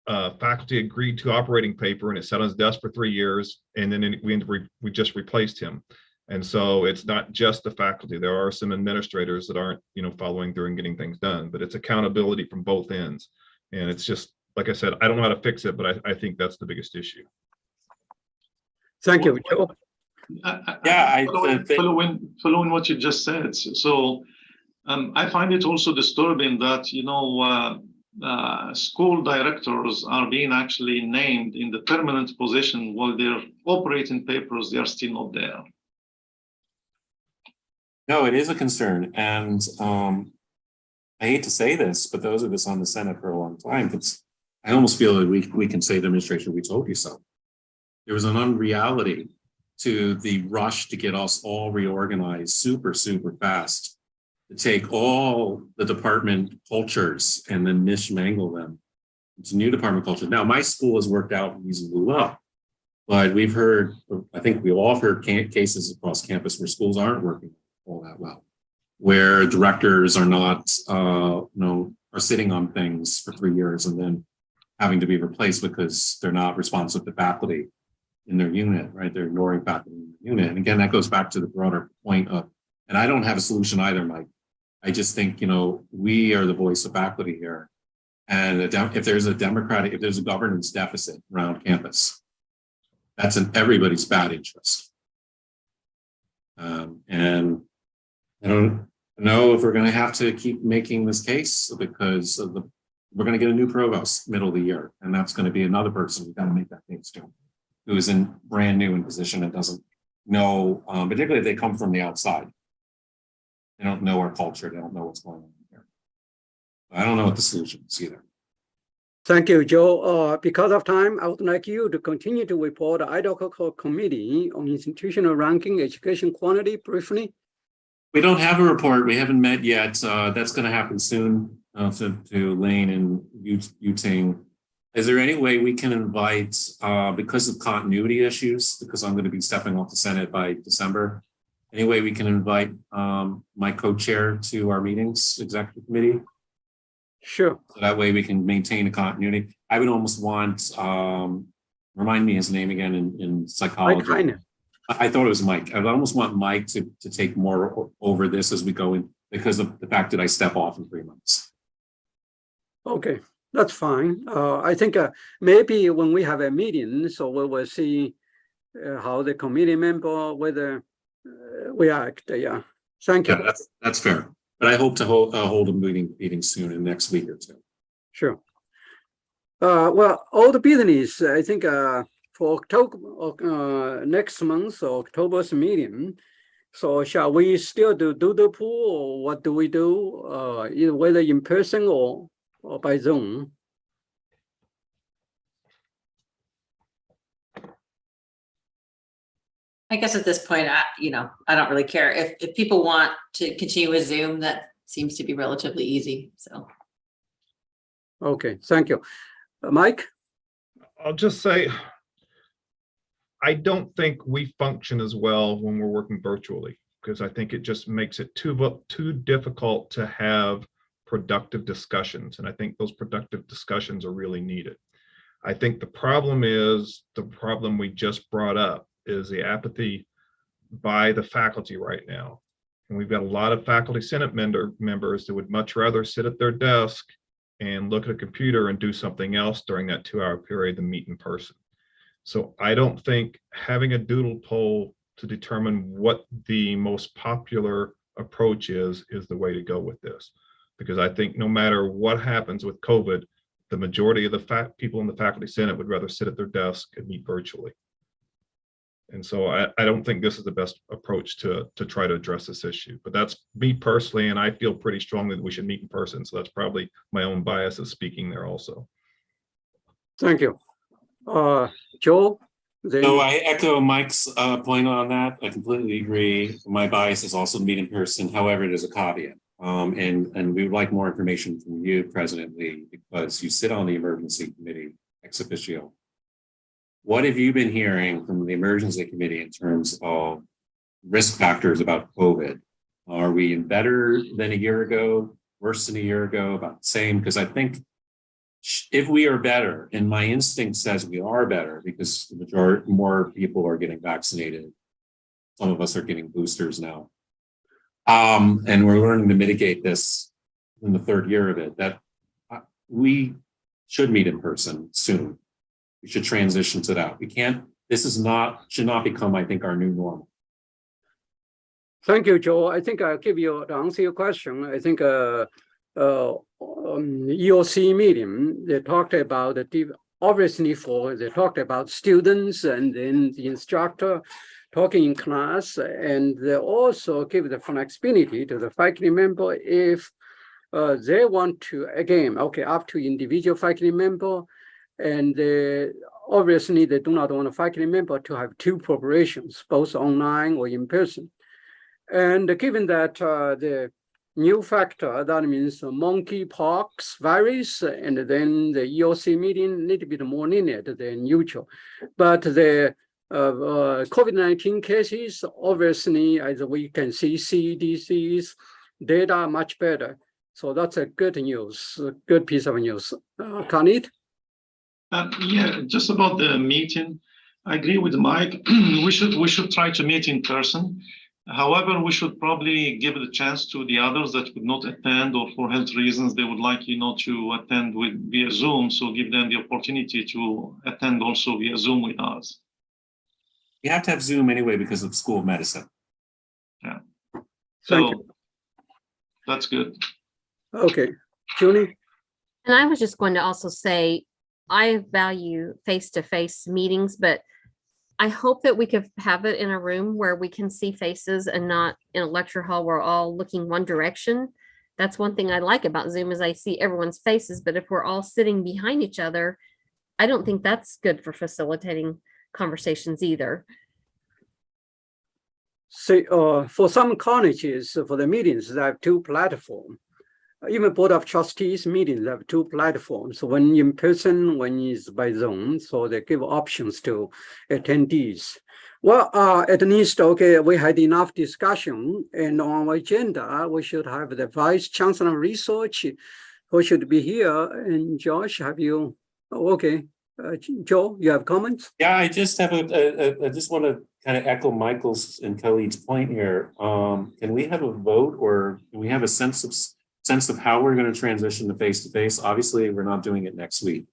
faculty agreed to operating paper, and it sat on his desk for 3 years, and then we just replaced him. And so it's not just the faculty. There are some administrators that aren't, following through and getting things done, but it's accountability from both ends. And it's just, like I said, I don't know how to fix it, but I think that's the biggest issue. Thank you, Joe. Following what you just said. So I find it also disturbing that, school directors are being actually named in the permanent position while their operating papers, they are still not there. No, it is a concern. And I hate to say this, but those of us on the Senate for a long time, I almost feel that we can say to the administration, we told you so. There was an unreality to the rush to get us all reorganized super, super fast, to take all the department cultures and then mishmangle them into new department culture. Now, my school has worked out reasonably well, but we've heard, I think we all have heard cases across campus where schools aren't working all that well, where directors are not, are sitting on things for 3 years and then having to be replaced because they're not responsive to faculty in their unit, right? They're ignoring faculty in the unit. And again, that goes back to the broader point of, and I don't have a solution either, Mike. I just think, we are the voice of faculty here. And if there's a governance deficit around campus, that's in everybody's bad interest. And I don't know if we're going to have to keep making this case because we're going to get a new provost middle of the year. And that's going to be another person we've got to make that case to, who is brand new in position and doesn't know, particularly if they come from the outside. They don't know our culture. They don't know what's going on here. I don't know what the solution is either. Thank you, Joe. Because of time, I would like you to continue to report the Idaho Committee on Institutional Ranking Education Quality briefly. We don't have a report. We haven't met yet. That's going to happen soon to Lane and Yuting. Is there any way we can invite, because of continuity issues, because I'm going to be stepping off the Senate by December, any way we can invite my co-chair to our meetings, executive committee? Sure. So that way we can maintain a continuity. I would almost want, remind me his name again in psychology. Mike Heine. I thought it was Mike. I would almost want Mike to take more over this as we go in because of the fact that I step off in 3 months. Okay, that's fine. I think maybe when we have a meeting, so we will see how the committee member, whether we act. Yeah, thank you. Yeah, that's fair. But I hope to hold a meeting soon in the next week or two. Sure. Well, all the business, I think for October, next month, October's meeting. So shall we still do the pool, or what do we do? Either whether in person or by Zoom? I guess at this point, I don't really care. If people want to continue with Zoom, that seems to be relatively easy, so. Okay, thank you. Mike? I'll just say, I don't think we function as well when we're working virtually, because I think it just makes it too difficult to have productive discussions. And I think those productive discussions are really needed. I think the problem we just brought up is the apathy by the faculty right now. And we've got a lot of faculty Senate members that would much rather sit at their desk and look at a computer and do something else during that 2-hour period than meet in person. So I don't think having a doodle poll to determine what the most popular approach is the way to go with this. Because I think no matter what happens with COVID, the majority of the people in the faculty Senate would rather sit at their desk and meet virtually. And so I don't think this is the best approach to try to address this issue. But that's me personally, and I feel pretty strongly that we should meet in person. So that's probably my own biases speaking there also. Thank you. Joe? So I echo Mike's point on that. I completely agree. My bias is also to meet in person. However, there's a caveat. And we would like more information from you, President Lee, because you sit on the emergency committee ex officio. What have you been hearing from the emergency committee in terms of risk factors about COVID? Are we better than a year ago, worse than a year ago, about the same? Because I think if we are better, and my instinct says we are better because the majority, more people are getting vaccinated. Some of us are getting boosters now. And we're learning to mitigate this in the 3rd year of it, that we should meet in person soon. We should transition to that. We can't, should not become, I think, our new normal. Thank you, Joe. I think I'll give you to answer your question. I think EOC meeting, they talked about obviously they talked about students and then the instructor talking in class, and they also give the flexibility to the faculty member if they want to, again, okay, up to individual faculty member, and obviously they do not want a faculty member to have two preparations, both online or in person. And given that the new factor, that means monkeypox virus, and then the EOC meeting a little bit more linear than usual. But the COVID-19 cases, obviously, as we can see, CDC's data are much better. So that's a good news, a good piece of news. Khalid? Yeah, just about the meeting, I agree with Mike. we should try to meet in person. However, we should probably give the chance to the others that could not attend, or for health reasons they would like to attend via Zoom. So give them the opportunity to attend also via Zoom with us. You have to have Zoom anyway because of School of Medicine. Yeah. Thank So you. that's good. Okay, Julie? And I was just going to also say, I value face-to-face meetings, but I hope that we could have it in a room where we can see faces and not in a lecture hall where we're all looking one direction. That's one thing I like about Zoom is I see everyone's faces, but if we're all sitting behind each other, I don't think that's good for facilitating conversations either. So for some colleges, for the meetings, they have two platforms. Even Board of Trustees meetings have two platforms, one in person, one is by Zoom, so they give options to attendees. Well, at least, okay, we had enough discussion, and on our agenda, we should have the Vice Chancellor of Research, who should be here, and Josh, have you, okay, Joe, you have comments? Yeah, I just have I just want to kind of echo Michael's and Khalid's point here. Can we have a vote, or can we have a sense of how we're going to transition to face-to-face? Obviously, we're not doing it next week,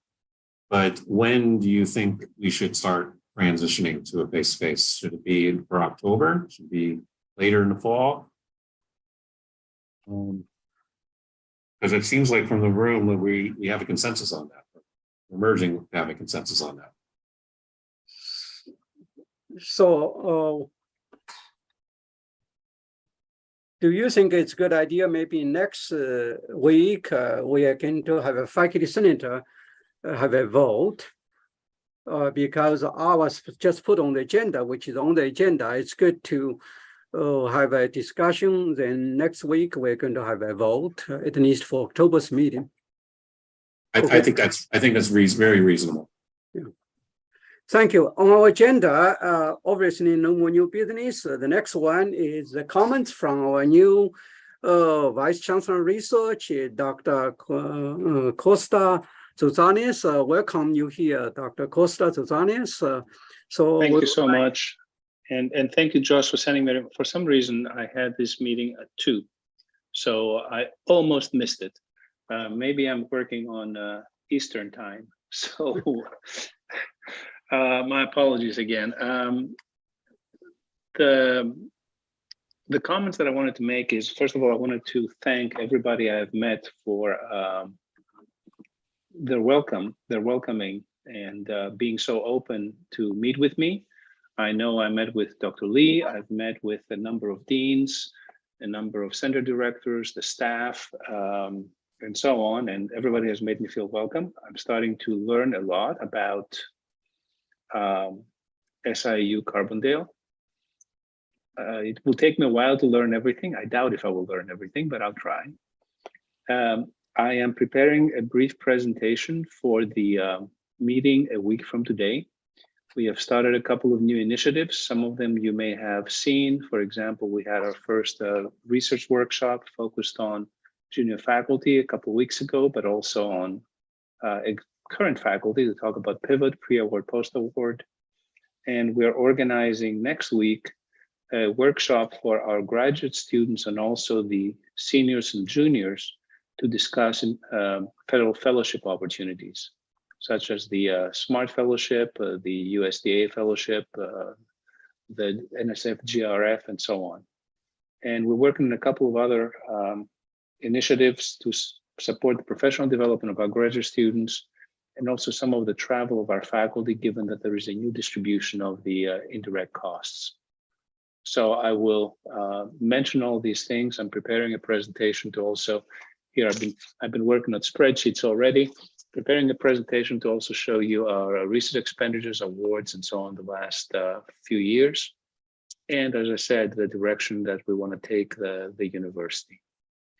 but when do you think we should start transitioning to a face-to-face? Should it be for October? Should it be later in the fall? Because it seems like from the room that we have a consensus on that. We're merging to have a consensus on that. So, do you think it's a good idea maybe next week we are going to have a faculty senator have a vote? Because ours just put on the agenda, which is on the agenda, it's good to have a discussion. Then next week we're going to have a vote, at least for October's meeting. I think that's very reasonable. Yeah. Thank you. On our agenda, obviously no more new business. The next one is the comments from our new Vice Chancellor of Research, Dr. Costa Zuzanis. Welcome you here, Dr. Costa Zuzanis. Thank you so much. And thank you, Josh, for sending me. For some reason, I had this meeting at 2, so I almost missed it. Maybe I'm working on Eastern time, so my apologies again. The comments that I wanted to make is, first of all, I wanted to thank everybody I've met for their welcoming and being so open to meet with me. I know I met with Dr. Lee, I've met with a number of deans, a number of center directors, the staff, and so on, and everybody has made me feel welcome. I'm starting to learn a lot about SIU Carbondale. It will take me a while to learn everything. I doubt if I will learn everything, but I'll try. I am preparing a brief presentation for the meeting a week from today. We have started a couple of new initiatives. Some of them you may have seen. For example, we had our first research workshop focused on junior faculty a couple of weeks ago, but also on current faculty to talk about pivot, pre-award, post-award. And we're organizing next week a workshop for our graduate students and also the seniors and juniors to discuss federal fellowship opportunities, such as the SMART Fellowship, the USDA Fellowship, the NSF GRF, and so on. And we're working on a couple of other initiatives to support the professional development of our graduate students, and also some of the travel of our faculty, given that there is a new distribution of the indirect costs. So I will mention all these things. I'm preparing a presentation to also, here I've been working on spreadsheets already, preparing a presentation to also show you our recent expenditures, awards, and so on the last few years. And as I said, the direction that we want to take the university.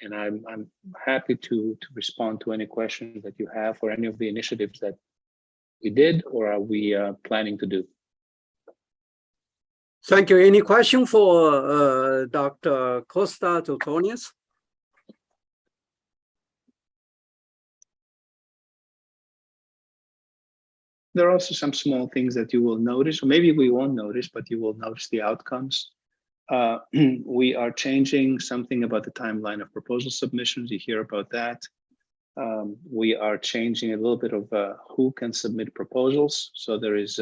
And I'm happy to respond to any questions that you have for any of the initiatives that we did or are we planning to do. Thank you. Any question for Dr. Costa Totonius? There are also some small things that you will notice, or maybe we won't notice, but you will notice the outcomes. We are changing something about the timeline of proposal submissions. You hear about that. We are changing a little bit of who can submit proposals. So there is,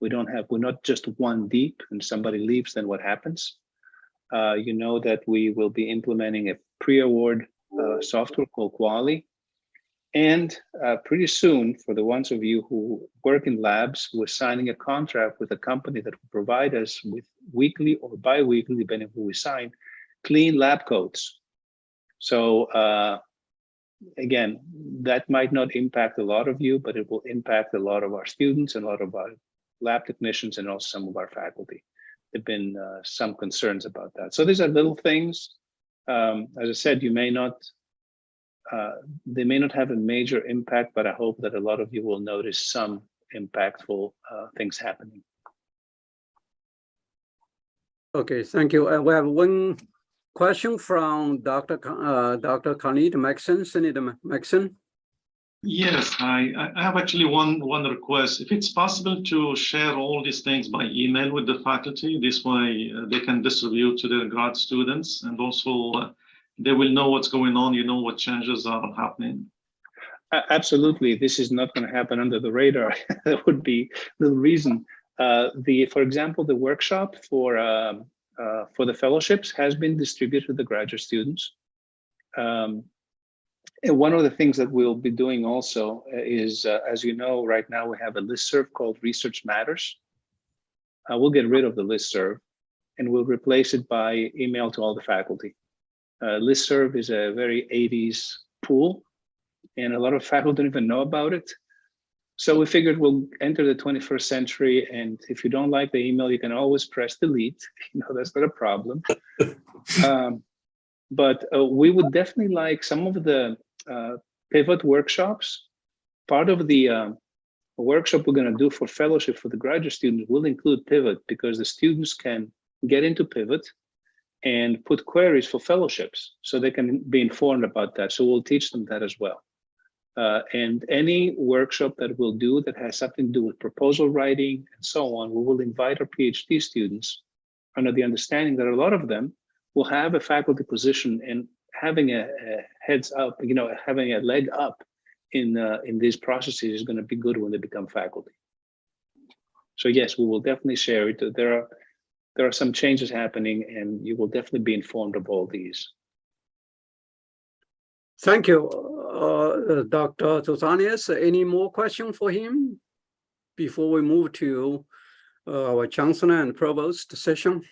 we're not just one deep, and somebody leaves, then what happens? You know that we will be implementing a pre-award software called Quali. And pretty soon, for the ones of you who work in labs, we're signing a contract with a company that will provide us with weekly or bi-weekly, depending on who we sign, clean lab codes. So again, that might not impact a lot of you, but it will impact a lot of our students and a lot of our lab technicians and also some of our faculty. There have been some concerns about that. So these are little things. As I said, you may not, they may not have a major impact, but I hope that a lot of you will notice some impactful things happening. Okay, thank you. We have one question from Dr. Khalid Maxson. Senator Maxson. Yes, I have actually one request. If it's possible to share all these things by email with the faculty, this way they can distribute to their grad students, and also they will know what's going on, you know, what changes are happening. Absolutely. This is not going to happen under the radar. That would be the reason. For example, the workshop for the fellowships has been distributed to the graduate students. And one of the things that we'll be doing also is, as you know, right now we have a listserv called Research Matters. We'll get rid of the listserv and we'll replace it by email to all the faculty. Listserv is a very 80s tool, and a lot of faculty don't even know about it. So we figured we'll enter the 21st century, and if you don't like the email, you can always press delete. You know, that's not a problem. But we would definitely like some of the pivot workshops. Part of the workshop we're going to do for fellowship for the graduate students will include pivot, because the students can get into pivot and put queries for fellowships so they can be informed about that. So we'll teach them that as well. And any workshop that we'll do that has something to do with proposal writing and so on, we will invite our PhD students under the understanding that a lot of them will have a faculty position, and having a heads up, you know, having a leg up in these processes is going to be good when they become faculty. So yes, we will definitely share it. There are some changes happening, and you will definitely be informed of all these. Thank you, Dr. Tosanias. Any more questions for him before we move to our Chancellor and Provost session?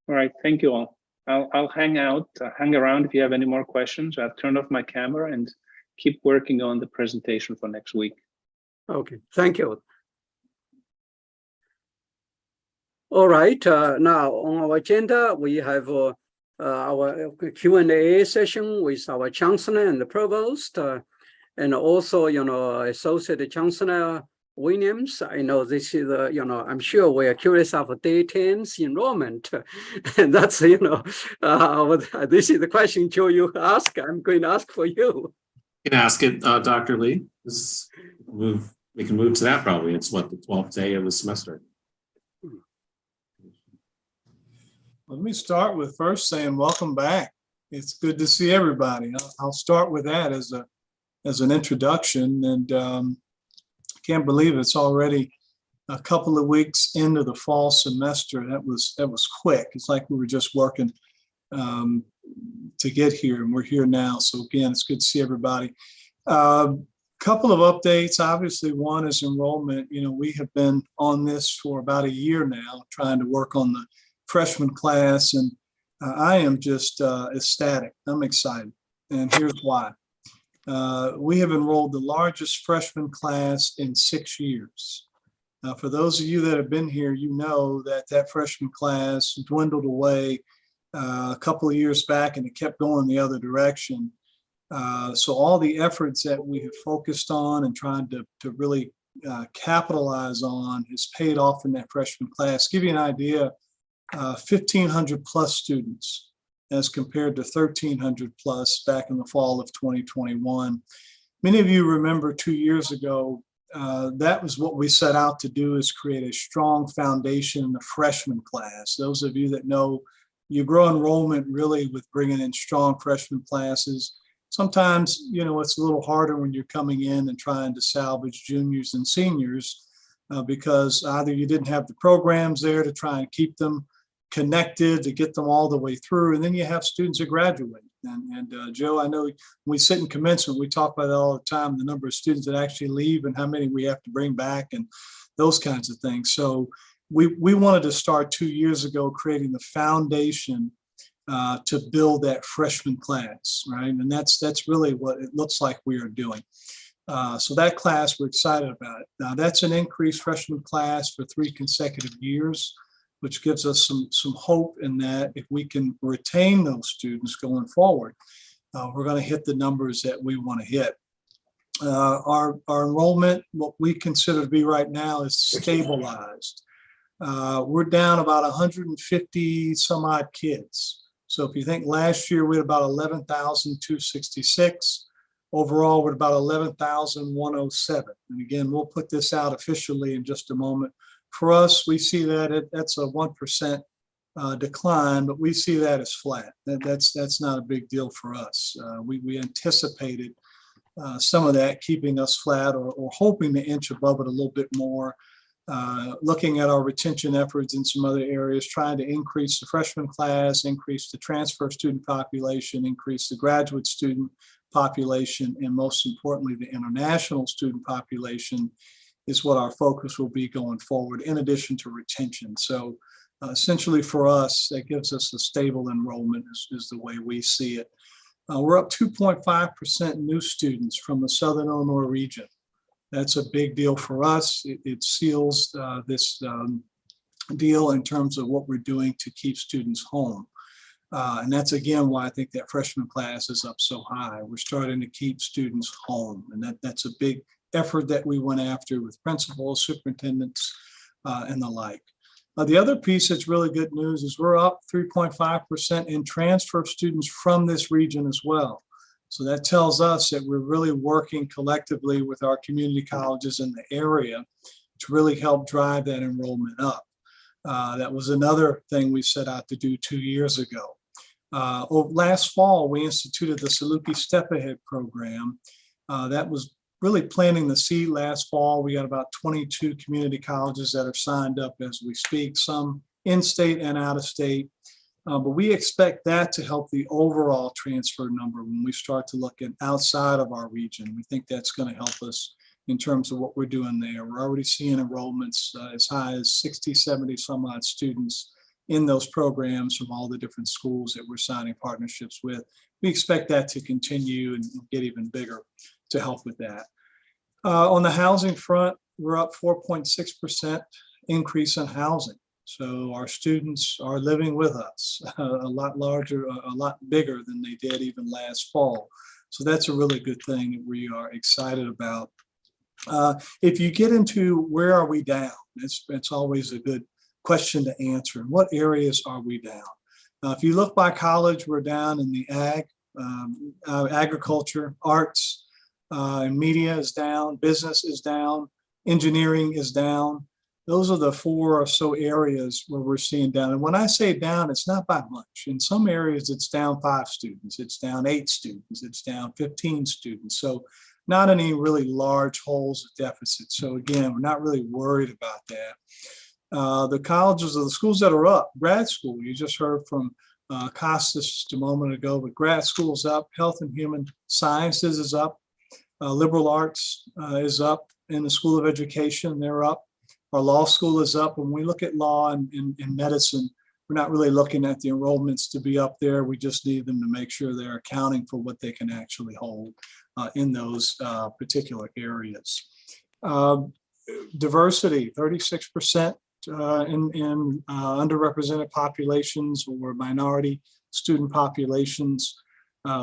All right, thank you all. I'll hang around if you have any more questions. I'll turn off my camera and keep working on the presentation for next week. Okay, thank you. All right, now on our agenda, we have our Q&A session with our Chancellor and the Provost, and also, you know, Associate Chancellor Williams. I know this is, you know, I'm sure we are curious of day 10's enrollment. And that's, you know, this is the question, Joe, you ask, I'm going to ask for you. You can ask it, Dr. Lee. We can move to that probably. It's what, the 12th day of the semester. Let me start with first saying welcome back. It's good to see everybody. I'll start with that as an introduction, and can't believe it's already a couple of weeks into the fall semester. That was quick. It's like we were just working to get here, and we're here now. So again, it's good to see everybody. Couple of updates. Obviously, one is enrollment. You know, we have been on this for about a year now, trying to work on the freshman class, and I am just ecstatic. I'm excited, and here's why. We have enrolled the largest freshman class in 6 years. For those of you that have been here, you know that that freshman class dwindled away a couple of years back, and it kept going the other direction. So all the efforts that we have focused on and tried to really capitalize on has paid off in that freshman class. Give you an idea, 1,500 plus students as compared to 1,300 plus back in the fall of 2021. Many of you remember 2 years ago, that was what we set out to do, is create a strong foundation in the freshman class. Those of you that know, you grow enrollment really with bringing in strong freshman classes. Sometimes, you know, it's a little harder when you're coming in and trying to salvage juniors and seniors because either you didn't have the programs there to try and keep them connected, to get them all the way through, and then you have students that graduate. And Joe, I know when we sit in commencement, we talk about that all the time, the number of students that actually leave and how many we have to bring back and those kinds of things. So we wanted to start 2 years ago creating the foundation to build that freshman class, right? And that's really what it looks like we are doing. So that class, we're excited about it. Now, that's an increased freshman class for 3 consecutive years, which gives us some hope in that if we can retain those students going forward, we're going to hit the numbers that we want to hit. Our enrollment, what we consider to be right now, is stabilized. We're down about 150 some odd kids. So if you think last year we had about 11,266, overall we're about 11,107. And again, we'll put this out officially in just a moment. For us, we see that that's a 1% decline, but we see that as flat. That's not a big deal for us. We anticipated some of that keeping us flat or hoping to inch above it a little bit more. Looking at our retention efforts in some other areas, trying to increase the freshman class, increase the transfer student population, increase the graduate student population, and most importantly, the international student population is what our focus will be going forward, in addition to retention. So essentially for us, that gives us a stable enrollment is the way we see it. We're up 2.5% new students from the Southern Illinois region. That's a big deal for us. It seals this deal in terms of what we're doing to keep students home. And that's again why I think that freshman class is up so high. We're starting to keep students home, and that's a big effort that we went after with principals, superintendents, and the like. The other piece that's really good news is we're up 3.5% in transfer students from this region as well. So that tells us that we're really working collectively with our community colleges in the area to really help drive that enrollment up. That was another thing we set out to do 2 years ago. Last fall, we instituted the Saluki Step Ahead program. That was really planting the seed last fall. We got about 22 community colleges that are signed up as we speak, some in-state and out-of-state. But we expect that to help the overall transfer number when we start to look at outside of our region. We think that's going to help us in terms of what we're doing there. We're already seeing enrollments as high as 60, 70 some odd students in those programs from all the different schools that we're signing partnerships with. We expect that to continue and get even bigger to help with that. On the housing front, we're up 4.6% increase in housing. So our students are living with us a lot larger, a lot bigger than they did even last fall. So that's a really good thing that we are excited about. If you get into where are we down, it's always a good question to answer. In what areas are we down? If you look by college, we're down in the agriculture, arts, and media is down, business is down, engineering is down. Those are the 4 or so areas where we're seeing down. And when I say down, it's not by much. In some areas, it's down 5 students, it's down 8 students, it's down 15 students. So not any really large holes of deficit. So again, we're not really worried about that. The colleges or the schools that are up, grad school, you just heard from Costas just a moment ago, but grad school's up, health and human sciences is up, liberal arts is up, in the School of Education, they're up. Our law school is up. When we look at law and medicine, we're not really looking at the enrollments to be up there. We just need them to make sure they're accounting for what they can actually hold in those particular areas. Diversity, 36% in underrepresented populations or minority student populations.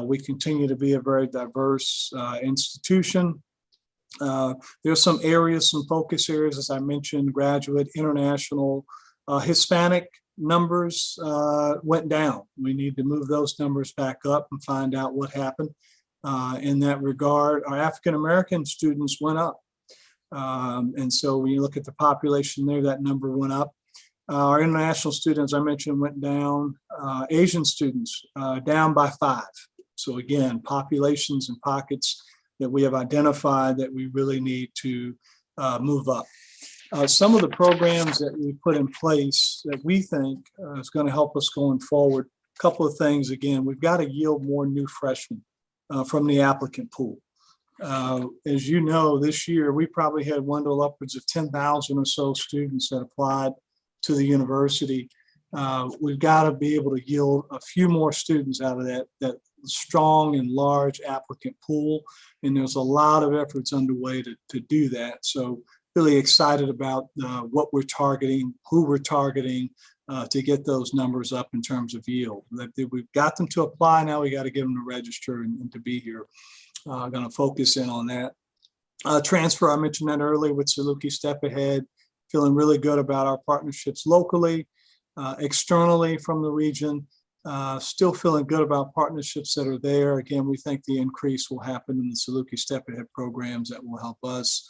We continue to be a very diverse institution. There's some areas, some focus areas, as I mentioned, graduate, international, Hispanic numbers went down. We need to move those numbers back up and find out what happened in that regard. Our African-American students went up. And so when you look at the population there, that number went up. Our international students, I mentioned, went down. Asian students down by 5. So again, populations and pockets that we have identified that we really need to move up. Some of the programs that we put in place that we think is going to help us going forward, a couple of things. Again, we've got to yield more new freshmen from the applicant pool. As you know, this year, we probably had dwindle upwards of 10,000 or so students that applied to the university. We've got to be able to yield a few more students out of that strong and large applicant pool. And there's a lot of efforts underway to do that. So really excited about what we're targeting, who we're targeting to get those numbers up in terms of yield. We've got them to apply, now we got to get them to register and to be here. Going to focus in on that. Transfer, I mentioned that earlier with Saluki Step Ahead, feeling really good about our partnerships locally, externally from the region. Still feeling good about partnerships that are there. Again, we think the increase will happen in the Saluki Step Ahead programs that will help us.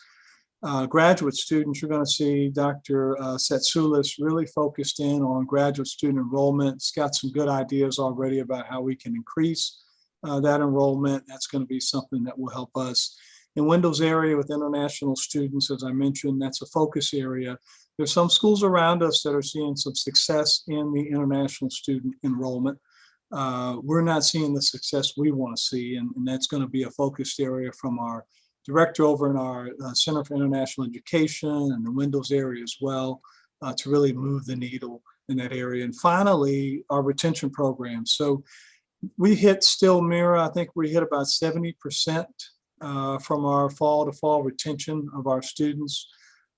Graduate students, you're going to see Dr. Setsoulis really focused in on graduate student enrollment. It's got some good ideas already about how we can increase that enrollment. That's going to be something that will help us. In Wendell's area with international students, as I mentioned, that's a focus area. There's some schools around us that are seeing some success in the international student enrollment. We're not seeing the success we want to see, and that's going to be a focused area from our director over in our Center for International Education and the Wendell's area as well to really move the needle in that area. And finally, our retention programs. So we hit still, Mira, I think we hit about 70% from our fall to fall retention of our students.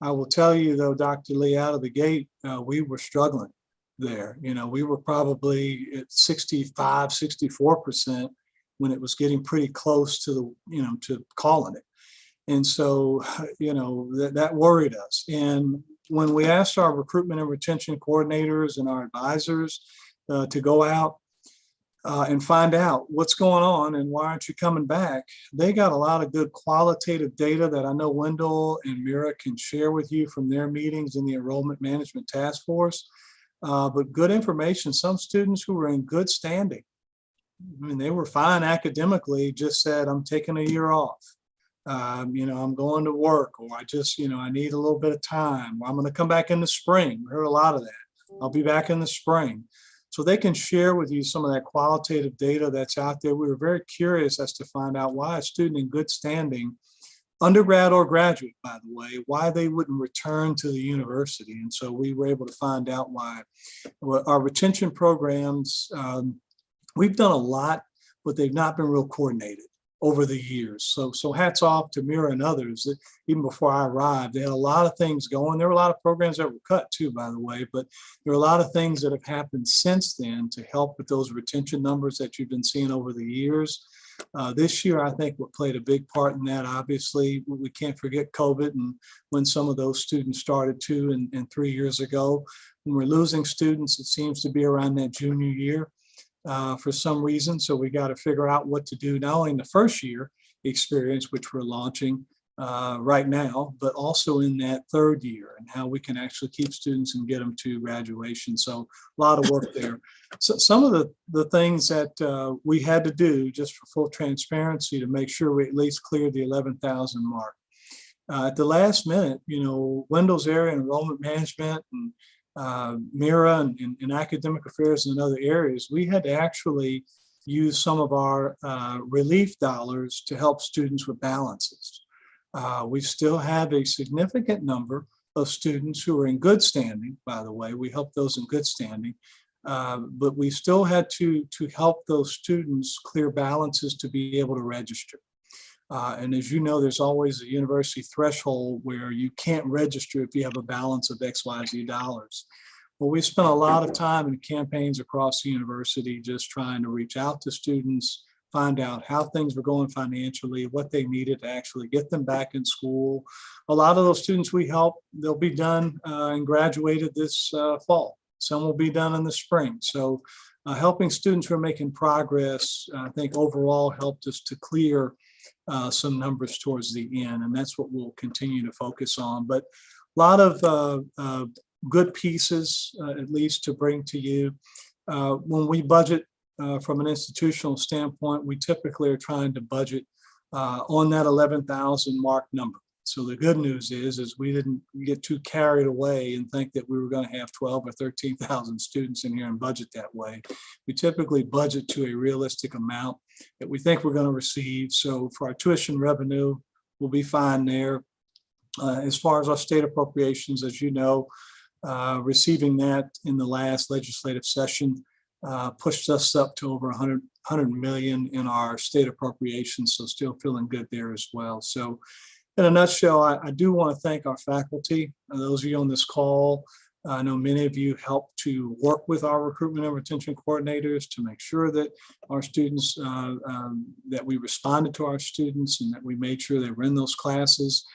I will tell you though, Dr. Lee, out of the gate, we were struggling there. You know, we were probably at 65, 64% when it was getting pretty close to the, you know, to calling it. And so, you know, that worried us. And when we asked our recruitment and retention coordinators and our advisors to go out and find out what's going on and why aren't you coming back, they got a lot of good qualitative data that I know Wendell and Mira can share with you from their meetings in the Enrollment Management Task Force. But good information, some students who were in good standing, I mean, they were fine academically, just said, I'm taking a year off. You know, I'm going to work, or I just, you know, I need a little bit of time. I'm going to come back in the spring. We heard a lot of that. I'll be back in the spring. So they can share with you some of that qualitative data that's out there. We were very curious as to find out why a student in good standing, undergrad or graduate, by the way, why they wouldn't return to the university. And so we were able to find out why. Our retention programs, we've done a lot, but they've not been real coordinated over the years. So hats off to Mira and others that even before I arrived, they had a lot of things going. There were a lot of programs that were cut too, by the way, but there are a lot of things that have happened since then to help with those retention numbers that you've been seeing over the years. This year, I think what played a big part in that, obviously, we can't forget COVID and when some of those students started 2 and 3 years ago. When we're losing students, it seems to be around that junior year. For some reason. So we got to figure out what to do, not only in the first year experience, which we're launching right now, but also in that third year and how we can actually keep students and get them to graduation. So a lot of work there. So some of the things that we had to do just for full transparency to make sure we at least cleared the 11,000 mark. At the last minute, you know, Wendell's area enrollment management and Mira and in academic affairs and other areas, we had to actually use some of our relief dollars to help students with balances. We still have a significant number of students who are in good standing, by the way. We help those in good standing, but we still had to help those students clear balances to be able to register. And as you know, there's always a university threshold where you can't register if you have a balance of XYZ dollars. Well, we spent a lot of time in campaigns across the university just trying to reach out to students, find out how things were going financially, what they needed to actually get them back in school. A lot of those students we help, they'll be done and graduated this fall. Some will be done in the spring. So helping students who are making progress, I think overall helped us to clear some numbers towards the end. And that's what we'll continue to focus on. But a lot of good pieces, at least to bring to you. When we budget from an institutional standpoint, we typically are trying to budget on that 11,000 mark number. So the good news is we didn't get too carried away and think that we were going to have 12 or 13,000 students in here and budget that way. We typically budget to a realistic amount that we think we're going to receive. So for our tuition revenue, we'll be fine there. As far as our state appropriations, as you know, receiving that in the last legislative session pushed us up to over 100 million in our state appropriations. So still feeling good there as well. So in a nutshell, I do want to thank our faculty, those of you on this call. I know many of you helped to work with our recruitment and retention coordinators to make sure that our students, that we responded to our students and that we made sure they were in those classes.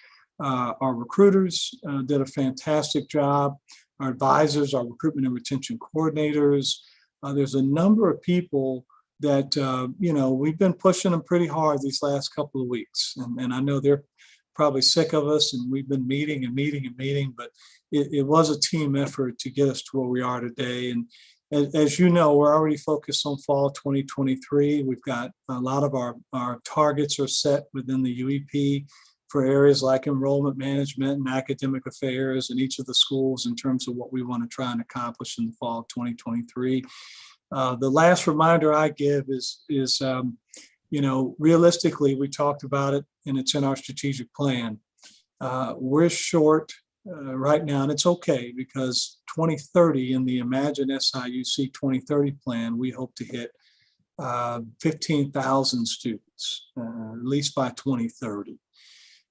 Our recruiters did a fantastic job. Our advisors, our recruitment and retention coordinators. There's a number of people that, we've been pushing them pretty hard these last couple of weeks. And I know they're probably sick of us and we've been meeting, but it was a team effort to get us to where we are today. And as you know, we're already focused on fall 2023. We've got a lot of our targets are set within the UEP for areas like enrollment management and academic affairs in each of the schools in terms of what we want to try and accomplish in the fall of 2023. The last reminder I give is realistically, we talked about it and it's in our strategic plan. We're short right now, and it's okay because 2030 in the Imagine SIUC 2030 plan, we hope to hit 15,000 students, at least by 2030.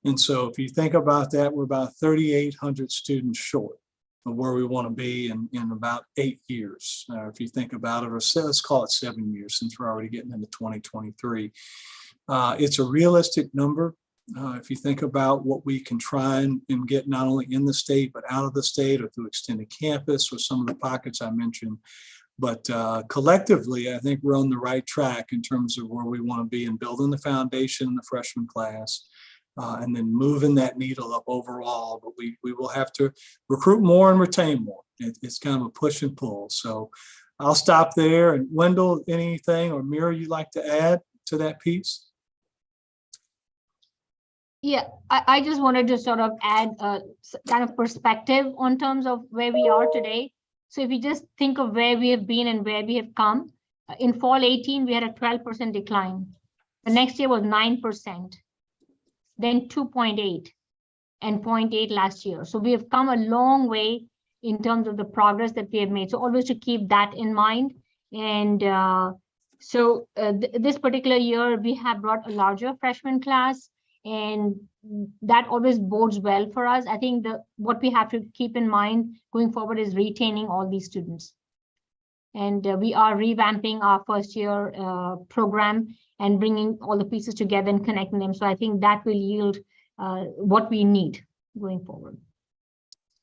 And so if you think about that, we're about 3,800 students short of where we want to be in about 8 years. If you think about it, or let's call it 7 years since we're already getting into 2023. It's a realistic number. If you think about what we can try and get not only in the state, but out of the state or through extended campus or some of the pockets I mentioned. But collectively, I think we're on the right track in terms of where we want to be in building the foundation in the freshman class. And then moving that needle up overall, but we will have to recruit more and retain more. It's kind of a push and pull. So I'll stop there. And Wendell, anything or Mira you'd like to add to that piece? Yeah, I just wanted to sort of add a kind of perspective on terms of where we are today. So if you just think of where we have been and where we have come, in fall 18, we had a 12% decline. The next year was 9%. Then 2.8 and 0.8 last year. So we have come a long way in terms of the progress that we have made. So always to keep that in mind. And this particular year, we have brought a larger freshman class, and that always bodes well for us. I think what we have to keep in mind going forward is retaining all these students. And we are revamping our first year program and bringing all the pieces together and connecting them. So I think that will yield what we need going forward.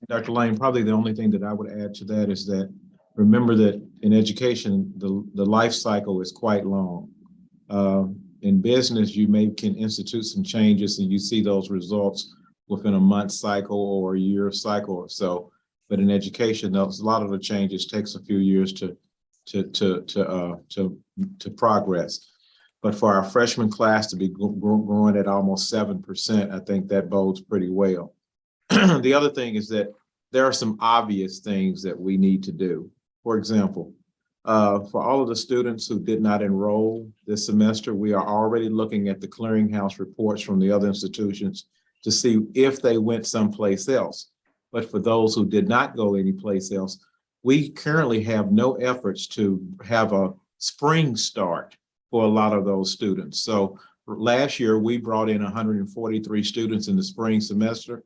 Dr. Lane, probably the only thing that I would add to that is that remember that in education, the life cycle is quite long. In business, you can institute some changes and you see those results within a month cycle or a year cycle or so. But in education, a lot of the changes takes a few years to progress. But for our freshman class to be growing at almost 7%, I think that bodes pretty well. The other thing is that there are some obvious things that we need to do. For example, for all of the students who did not enroll this semester, we are already looking at the clearinghouse reports from the other institutions to see if they went someplace else. But for those who did not go anyplace else, we currently have no efforts to have a spring start for a lot of those students. So last year, we brought in 143 students in the spring semester.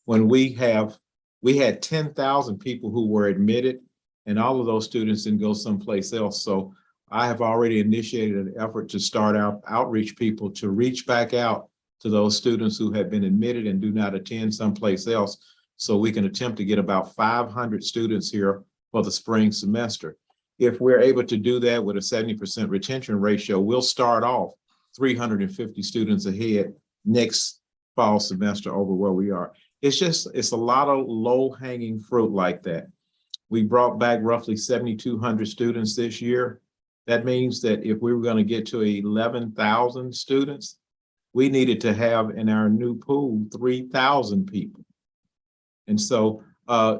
When we had 10,000 people who were admitted, and all of those students didn't go someplace else. So I have already initiated an effort to start out outreach people to reach back out to those students who have been admitted and do not attend someplace else, so we can attempt to get about 500 students here for the spring semester. If we're able to do that with a 70% retention ratio, we'll start off 350 students ahead next fall semester over where we are. It's a lot of low-hanging fruit like that. We brought back roughly 7,200 students this year. That means that if we were going to get to 11,000 students, we needed to have in our new pool 3,000 people. And so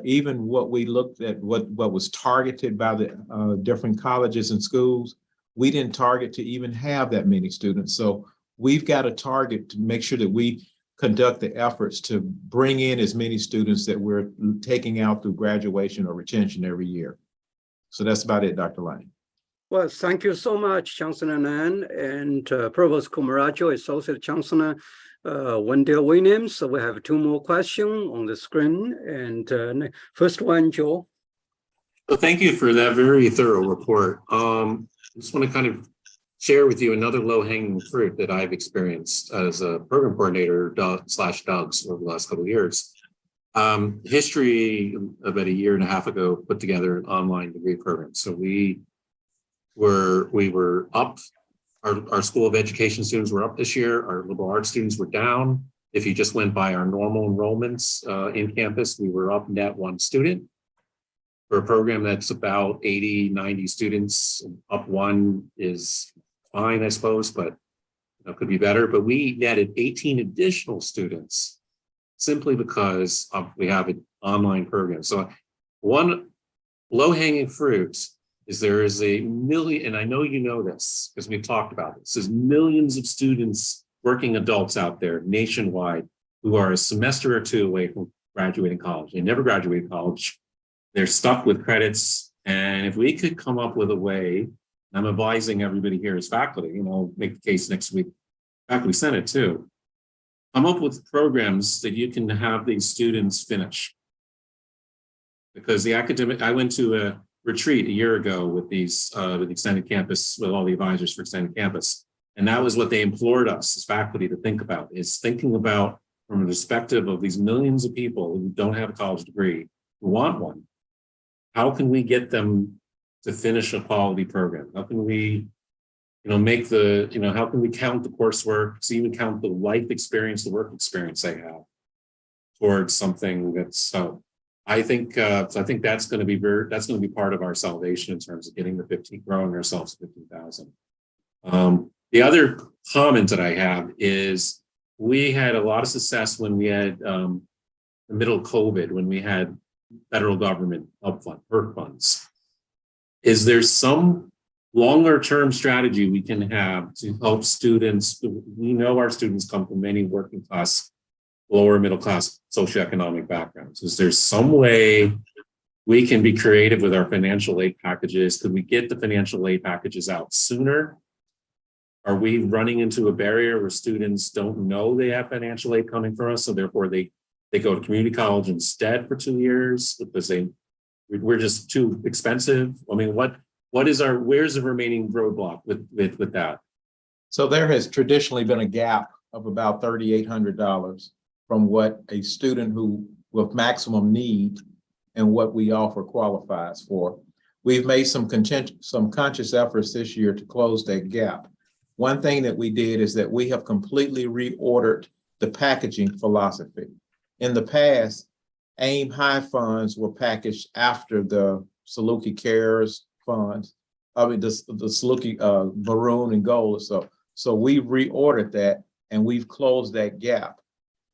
even what we looked at, what was targeted by the different colleges and schools, we didn't target to even have that many students. So we've got a target to make sure that we conduct the efforts to bring in as many students that we're taking out through graduation or retention every year. So that's about it, Dr. Lane. Well, thank you so much, Chancellor Nan and Provost Kumarajo, Associate Chancellor Wendell Williams. So we have two more questions on the screen. And first one, Joe. Well, thank you for that very thorough report. I just want to kind of share with you another low-hanging fruit that I've experienced as a program coordinator slash Doug's over the last couple of years. History, about a year and a half ago, put together an online degree program. So we were up, our School of Education students were up this year, our liberal arts students were down. If you just went by our normal enrollments in campus, we were up net 1 student. For a program that's about 80, 90 students, up 1 is fine, I suppose, but could be better. But we netted 18 additional students simply because we have an online program. So one low-hanging fruit is there is a million, and I know you know this because we've talked about this, there's millions of students, working adults out there nationwide who are a semester or 2 away from graduating college. They never graduated college. They're stuck with credits. And if we could come up with a way, I'm advising everybody here as faculty, make the case next week, faculty senate too, come up with programs that you can have these students finish. Because I went to a retreat a year ago with with Extended Campus, with all the advisors for Extended Campus. And that was what they implored us as faculty to think about, is thinking about from a perspective of these millions of people who don't have a college degree, who want one. How can we get them to finish a quality program? How can we, how can we count the coursework, so even count the life experience, the work experience they have towards something that's so. I think that's going to be part of our salvation in terms of getting growing ourselves to 15,000. The other comment that I have is we had a lot of success when we had the middle of COVID, when we had federal government upfront PERC funds. Is there some longer term strategy we can have to help students? We know our students come from many working class, lower middle class socioeconomic backgrounds. Is there some way we can be creative with our financial aid packages? Could we get the financial aid packages out sooner? Are we running into a barrier where students don't know they have financial aid coming from us, so therefore they go to community college instead for 2 years because we're just too expensive? I mean, where's the remaining roadblock with that? So there has traditionally been a gap of about $3,800 from what a student who with maximum need and what we offer qualifies for. We've made some conscious efforts this year to close that gap. One thing that we did is that we have completely reordered the packaging philosophy. In the past, AIM High funds were packaged after the Saluki Cares funds. I mean, the Saluki Maroon and Gold. So we reordered that and we've closed that gap.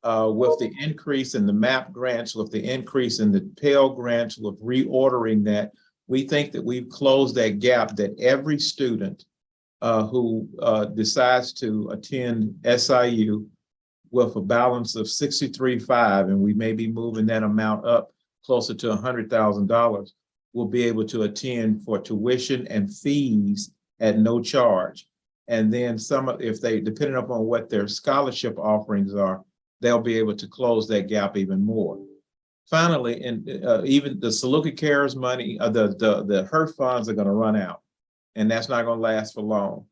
with the increase in the MAP grants, with the increase in the Pell grants, with reordering that, we think that we've closed that gap that every student who decides to attend SIU with a balance of 63.5, and we may be moving that amount up closer to $100,000, will be able to attend for tuition and fees at no charge. And then if they, depending upon what their scholarship offerings are, they'll be able to close that gap even more. Finally, and even the Saluki Cares money, the HERF funds are going to run out, and that's not going to last for long.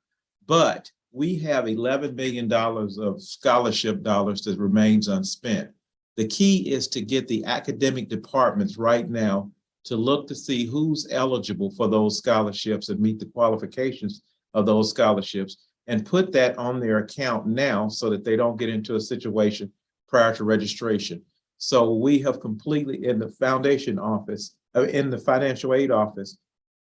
But we have $11 million of scholarship dollars that remains unspent. The key is to get the academic departments right now to look to see who's eligible for those scholarships and meet the qualifications of those scholarships, and put that on their account now so that they don't get into a situation prior to registration. So we have completely, in the foundation office, in the financial aid office,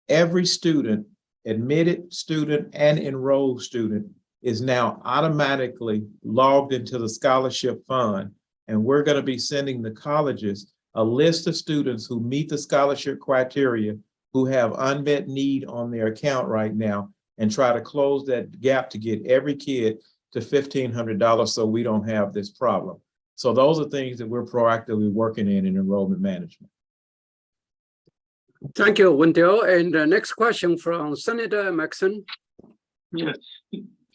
every student, admitted student and enrolled student, is now automatically logged into the scholarship fund. And we're going to be sending the colleges a list of students who meet the scholarship criteria, who have unmet need on their account right now, and try to close that gap to get every kid to $1,500 so we don't have this problem. So those are things that we're proactively working in enrollment management. Thank you, Wendell. And the next question from Senator Maxson. Yes.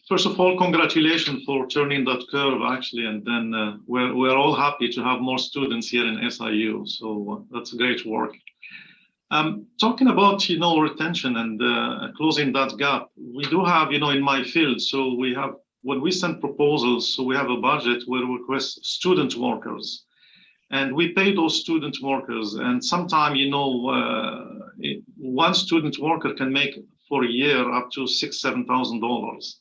First of all, congratulations for turning that curve, actually, and then we're all happy to have more students here in SIU. So that's great work. Talking about, retention and closing that gap, we do have, in my field, so we have, when we send proposals, so we have a budget where we request student workers, and we pay those student workers. And sometimes, one student worker can make for a year up to $6,000–7,000.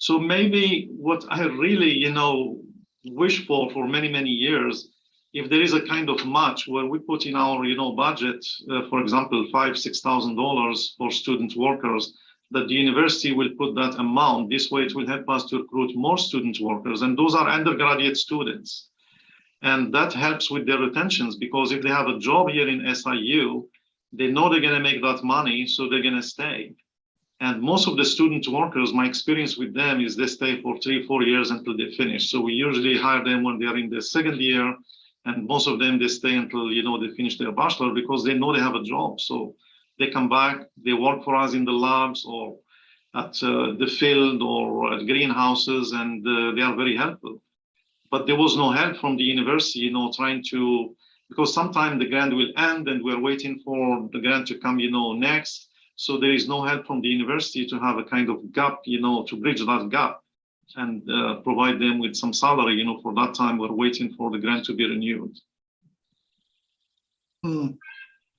So maybe what I really, wish for many, many years, if there is a kind of match where we put in our, budget, for example, $5,000–6,000 for student workers, that the university will put that amount. This way it will help us to recruit more student workers. And those are undergraduate students. And that helps with their retentions, because if they have a job here in SIU, they know they're going to make that money, so they're going to stay. And most of the student workers, my experience with them is they stay for 3–4 years until they finish. So we usually hire them when they're in the second year, and most of them, they stay until, they finish their bachelor, because they know they have a job. So they come back, they work for us in the labs or at the field or at greenhouses, and they are very helpful. But there was no help from the university, trying to, because sometimes the grant will end and we're waiting for the grant to come, next. So there is no help from the university to have a kind of gap, to bridge that gap and provide them with some salary, for that time we're waiting for the grant to be renewed.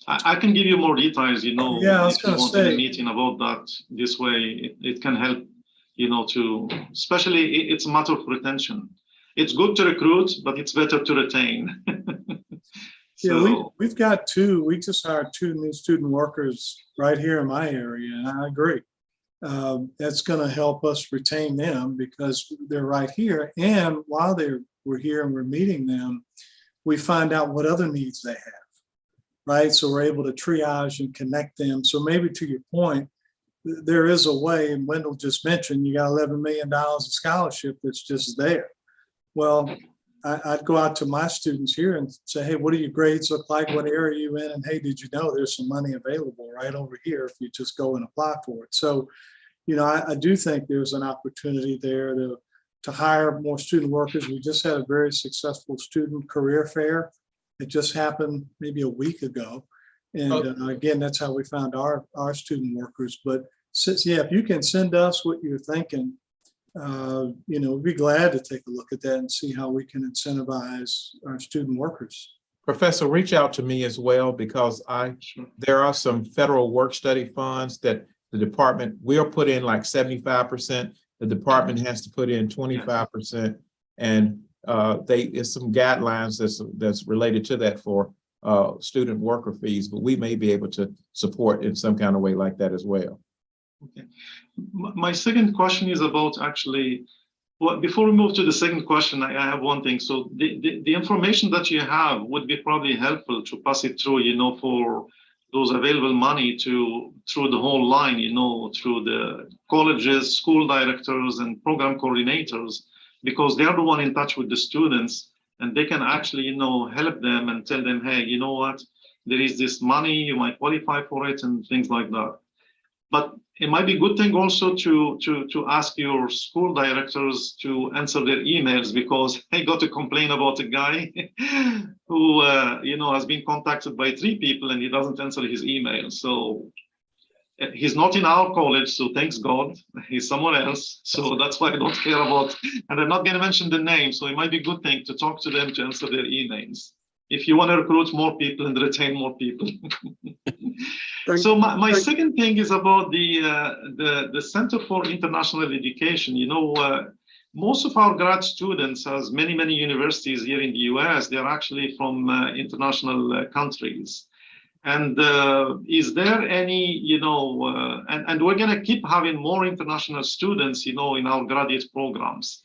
I can give you more details, Yeah, I was if you gonna want say. a meeting about that. This way it can help, to, especially it's a matter of retention. It's good to recruit, but it's better to retain. Yeah, we've got we just hired 2 new student workers right here in my area, and I agree. That's going to help us retain them because they're right here. And while we're here and we're meeting them, we find out what other needs they have, right? So we're able to triage and connect them. So maybe to your point, there is a way, and Wendell just mentioned, you got $11 million of scholarship that's just there. Well, I'd go out to my students here and say, hey, what do your grades look like? What area are you in? And hey, did you know there's some money available right over here if you just go and apply for it? So, I do think there's an opportunity there to hire more student workers. We just had a very successful student career fair. It just happened maybe a week ago. And again, that's how we found our student workers. But since, if you can send us what you're thinking, we'd be glad to take a look at that and see how we can incentivize our student workers. Professor, reach out to me as well, because there are some federal work study funds that the department will put in like 75%. The department has to put in 25%, and there's some guidelines that's related to that for student worker fees, but we may be able to support in some kind of way like that as well. Okay. My second question is about actually Well, before we move to the second question, I have one thing. So the information that you have would be probably helpful to pass it through, for those available money through the whole line, through the colleges, school directors, and program coordinators, because they are the one in touch with the students, and they can actually, help them and tell them, hey, you know what, there is this money, you might qualify for it, and things like that. But it might be a good thing also to ask your school directors to answer their emails, because I got to complain about a guy who has been contacted by 3 people and he doesn't answer his email. So he's not in our college, so thanks God, he's somewhere else. So that's why I don't care about, and I'm not going to mention the name. So it might be a good thing to talk to them to answer their emails, if you want to recruit more people and retain more people. So my second thing is about the Center for International Education. Most of our grad students, as many universities here in the US, they're actually from international countries. And is there any, and we're going to keep having more international students, in our graduate programs.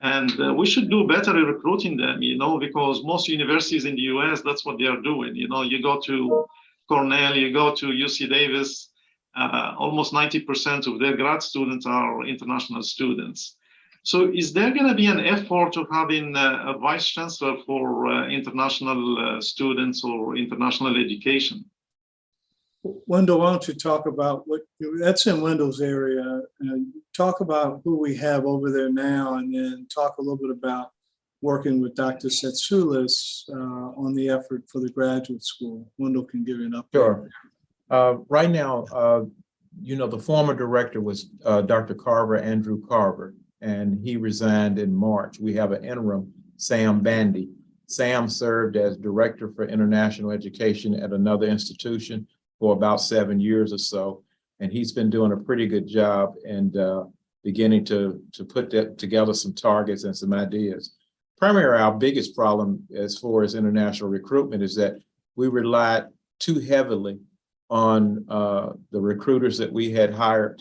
And we should do better in recruiting them, because most universities in the US, that's what they are doing. You go to Cornell, you go to UC Davis, almost 90% of their grad students are international students. So is there going to be an effort of having a vice chancellor for international students or international education? Wendell, why don't you talk about that's in Wendell's area, and talk about who we have over there now, and then talk a little bit about working with Dr. Setsoulis on the effort for the graduate school. Wendell can give you an update. Sure. Right now, the former director was Dr. Andrew Carver, and he resigned in March. We have an interim, Sam Bandy. Sam served as director for international education at another institution for about 7 years or so, and he's been doing a pretty good job and beginning to put together some targets and some ideas. Primarily, our biggest problem as far as international recruitment is that we relied too heavily on the recruiters that we had hired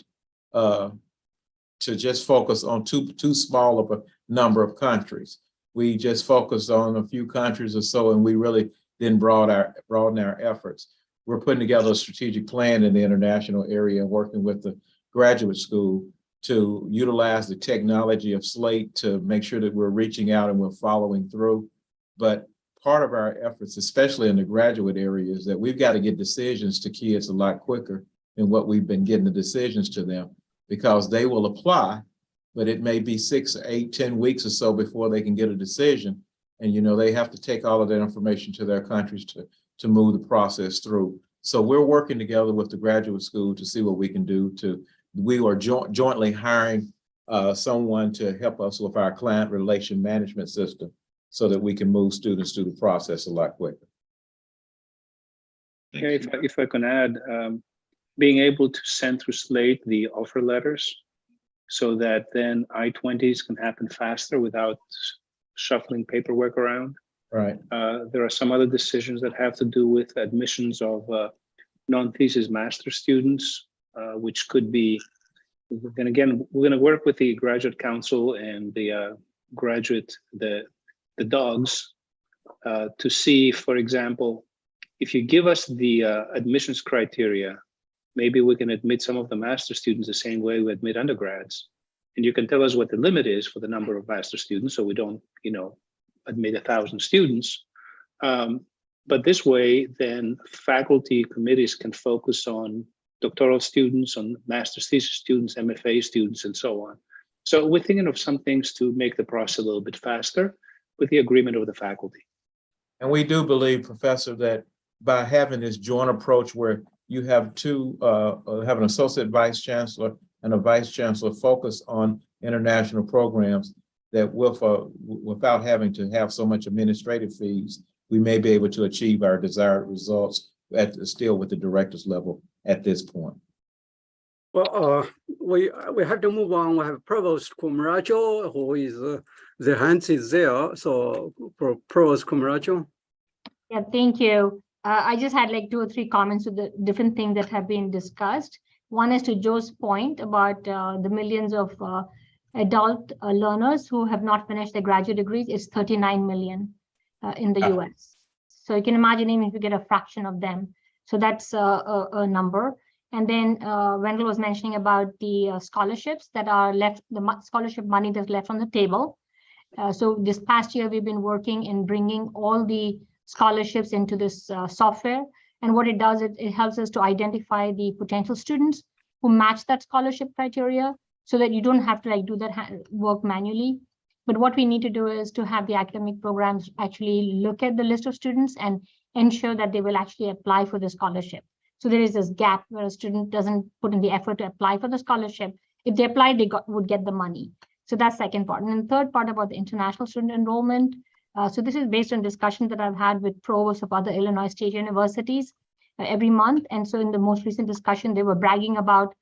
to just focus on too small of a number of countries. We just focused on a few countries or so, and we really didn't broaden our efforts. We're putting together a strategic plan in the international area, working with the graduate school to utilize the technology of Slate to make sure that we're reaching out and we're following through. But part of our efforts, especially in the graduate area, is that we've got to get decisions to kids a lot quicker than what we've been getting the decisions to them, because they will apply, but it may be 6, 8, 10 weeks or so before they can get a decision. And, they have to take all of that information to their countries to move the process through. So we're working together with the graduate school to see what we can do we are jointly hiring someone to help us with our client relation management system so that we can move students through the process a lot quicker. Okay, if I can add, being able to send through Slate the offer letters so that then I-20s can happen faster without shuffling paperwork around. Right. There are some other decisions that have to do with admissions of non-thesis master students, which could be, then again, we're going to work with the graduate council and the the dogs to see, for example, if you give us the admissions criteria, maybe we can admit some of the master students the same way we admit undergrads. And you can tell us what the limit is for the number of master students, so we don't, admit 1,000 students. But this way, then faculty committees can focus on doctoral students, on master's thesis students, MFA students, and so on. So we're thinking of some things to make the process a little bit faster with the agreement of the faculty. And we do believe, Professor, that by having this joint approach where you have have an associate vice chancellor and a vice chancellor focused on international programs, that without having to have so much administrative fees, we may be able to achieve our desired results still with the director's level at this point. Well, we have to move on. We have Provost Kumarajo, who is the hands is there. So for Provost Kumarajo. Yeah, thank you. I just had like 2 or 3 comments to the different things that have been discussed. One is to Joe's point about the millions of adult learners who have not finished their graduate degrees is 39 million in the US. So you can imagine even if you get a fraction of them. So that's a number. And then Wendell was mentioning about the scholarships that are left, the scholarship money that's left on the table. So this past year, we've been working in bringing all the scholarships into this software. And what it does, it helps us to identify the potential students who match that scholarship criteria so that you don't have to like do that work manually. But what we need to do is to have the academic programs actually look at the list of students and ensure that they will actually apply for the scholarship. So there is this gap where a student doesn't put in the effort to apply for the scholarship. If they applied, they would get the money. So that's second part. And then third part about the international student enrollment. So this is based on discussions that I've had with provosts of other Illinois state universities every month. And so in the most recent discussion, they were bragging about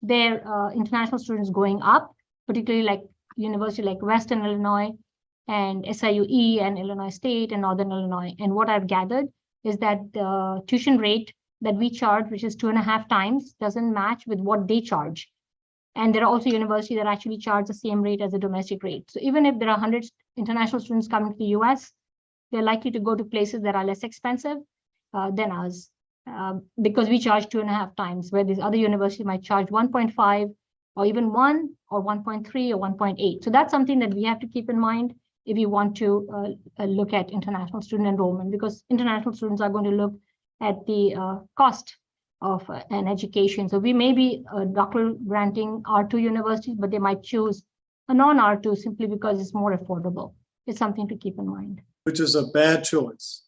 their international students going up, particularly like university like Western Illinois and SIUE and Illinois State and Northern Illinois. And what I've gathered is that the tuition rate that we charge, which is 2.5 times, doesn't match with what they charge. And there are also universities that actually charge the same rate as the domestic rate. So even if there are 100 international students coming to the US, they're likely to go to places that are less expensive than us because we charge 2.5 times, where these other universities might charge 1.5 or even 1 or 1.3 or 1.8. So that's something that we have to keep in mind if you want to look at international student enrollment, because international students are going to look at the cost of an education. So we may be doctoral granting R2 universities, but they might choose a non-R2 simply because it's more affordable. It's something to keep in mind. Which is a bad choice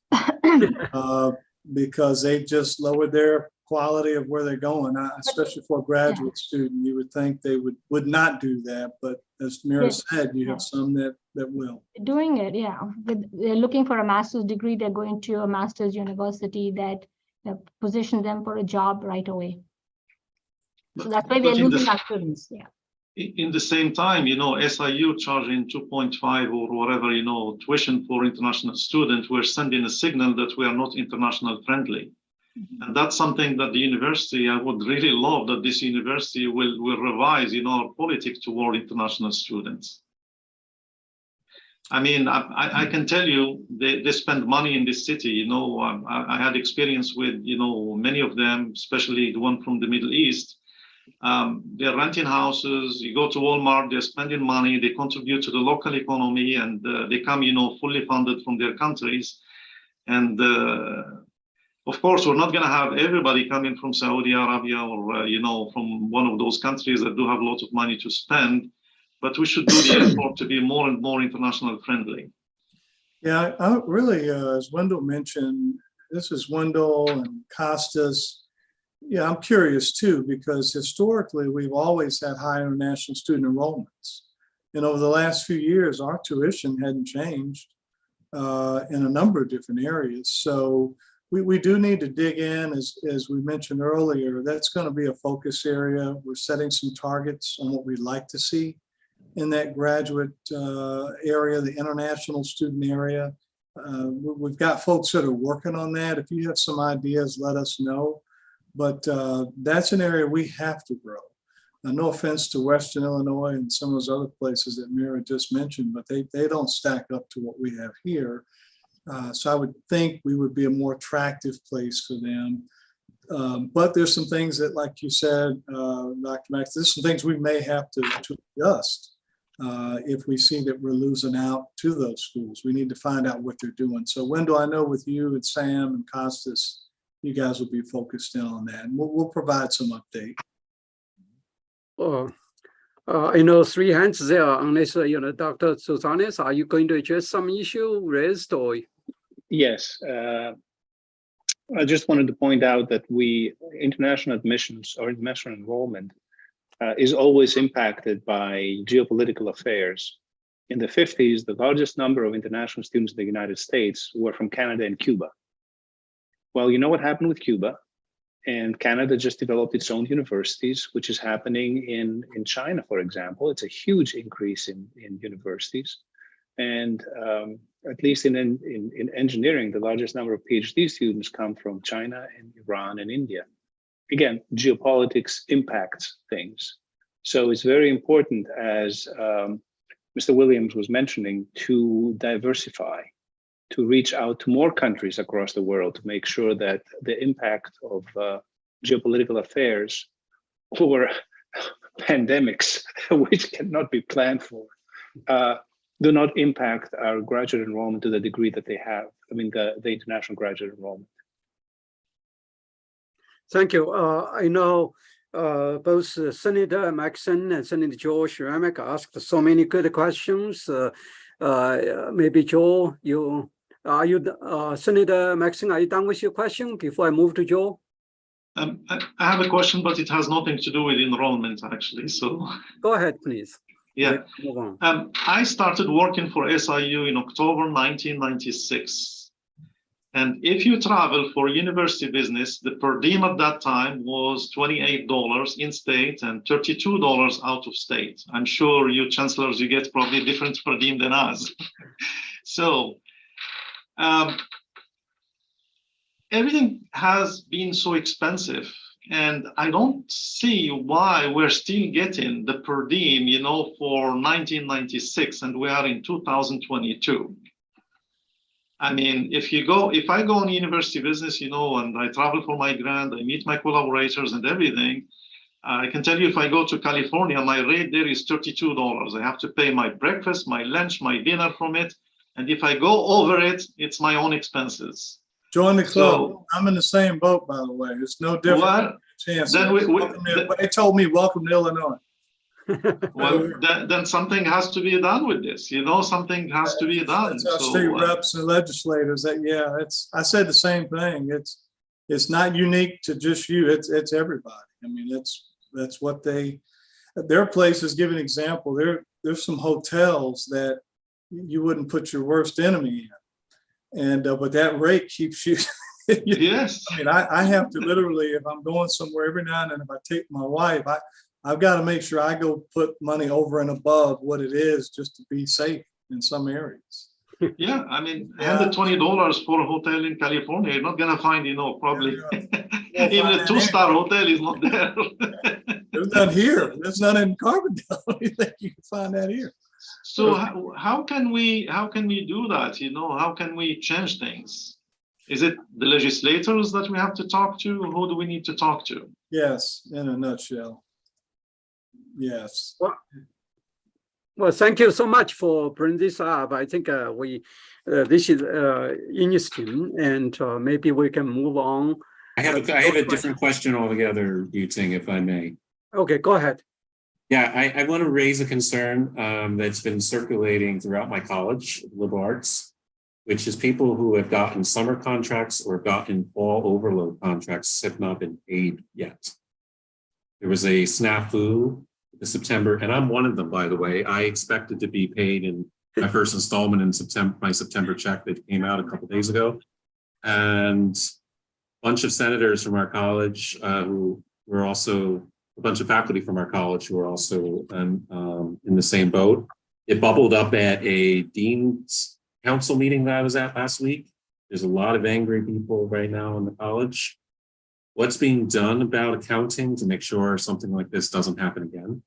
because they just lowered their quality of where they're going, especially for a graduate student. You would think they would not do that, but as Mira said, you have some that will. Doing it, yeah. They're looking for a master's degree. They're going to a master's university that position them for a job right away. So that's why we're losing our students. Yeah. In the same time, SIU charging 2.5 or whatever, tuition for international students, we're sending a signal that we are not international friendly. And that's something that the university, I would really love that this university will revise, our politics toward international students. I mean, I can tell you, they spend money in this city. I had experience with, many of them, especially the one from the Middle East. They're renting houses. You go to Walmart, they're spending money. They contribute to the local economy, and they come, fully funded from their countries. And of course, we're not going to have everybody coming from Saudi Arabia or, from one of those countries that do have a lot of money to spend. But we should do the effort to be more and more international friendly. Yeah, I really, as Wendell mentioned, this is Wendell and Costas. Yeah, I'm curious too, because historically we've always had high international student enrollments. And over the last few years, our tuition hadn't changed in a number of different areas. So we do need to dig in, as we mentioned earlier. That's going to be a focus area. We're setting some targets on what we'd like to see in that graduate area, the international student area. We've got folks that are working on that. If you have some ideas, let us know. But that's an area we have to grow. No offense to Western Illinois and some of those other places that Mira just mentioned, but they don't stack up to what we have here. So I would think we would be a more attractive place for them. But there's some things that, like you said, Dr. Max, there's some things we may have to adjust if we see that we're losing out to those schools. We need to find out what they're doing. So Wendell, I know with you and Sam and Costas, you guys will be focused in on that. And we'll provide some update. I know 3 hands there unless, Dr. Susanes, are you going to address some issue raised or? Yes. I just wanted to point out that international admissions or international enrollment is always impacted by geopolitical affairs. In the 50s, the largest number of international students in the United States were from Canada and Cuba. Well, you know what happened with Cuba? And Canada just developed its own universities, which is happening in China, for example. It's a huge increase in universities. And at least in engineering, the largest number of PhD students come from China and Iran and India. Again, geopolitics impacts things. So it's very important, as Mr. Williams was mentioning, to diversify, to reach out to more countries across the world to make sure that the impact of geopolitical affairs or pandemics, which cannot be planned for, do not impact our graduate enrollment to the degree that they have. I mean, the international graduate enrollment. Thank you. I know both Senator Maxson and Senator Joe Schrammek asked so many good questions. Maybe Joe, Senator Maxson, are you done with your question before I move to Joe? I have a question, but it has nothing to do with enrollment, actually. So go ahead, please. Yeah. Move on. I started working for SIU in October 1996. And if you travel for university business, the per diem at that time was $28 in state and $32 out of state. I'm sure you chancellors, you get probably different per diem than us. So everything has been so expensive, and I don't see why we're still getting the per diem, you know, for 1996, and we are in 2022. I mean, if I go on university business, you know, and I travel for my grant, I meet my collaborators and everything, I can tell you if I go to California, my rate there is $32. I have to pay my breakfast, my lunch, my dinner from it. And if I go over it, it's my own expenses. Join the club. So, I'm in the same boat, by the way. It's no different. Well, they told me, welcome to Illinois. Well, then something has to be done with this. You know, something has to be done. It's our state reps and legislators. That I said the same thing. It's not unique to just you. It's everybody. I mean, that's what there are places. Give an example. There's some hotels that you wouldn't put your worst enemy in, and but that rate keeps you. Yes. I mean, I have to literally, if I'm going somewhere every now and then, if I take my wife, I've got to make sure I go put money over and above what it is just to be safe in some areas. Yeah, I mean, $120 for a hotel in California, you're not going to find, you know, probably even a 2-star hotel is not there. There's none here. There's none in Carbondale. You think you can find that here? So how can we do that? You know, how can we change things? Is it the legislators that we have to talk to? Who do we need to talk to? Yes, in a nutshell. Yes. Well, thank you so much for bringing this up. I think this is interesting, and maybe we can move on. I have a different question altogether, Yuting, if I may. Okay, go ahead. Yeah, I want to raise a concern that's been circulating throughout my college, liberal arts, which is people who have gotten summer contracts or gotten fall overload contracts have not been paid yet. There was a snafu in September, and I'm one of them, by the way. I expected to be paid in my first installment in September, my September check that came out a couple of days ago. And a bunch of senators from our college who were also a bunch of faculty from our college who were also in the same boat. It bubbled up at a dean's council meeting that I was at last week. There's a lot of angry people right now in the college. What's being done about accounting to make sure something like this doesn't happen again?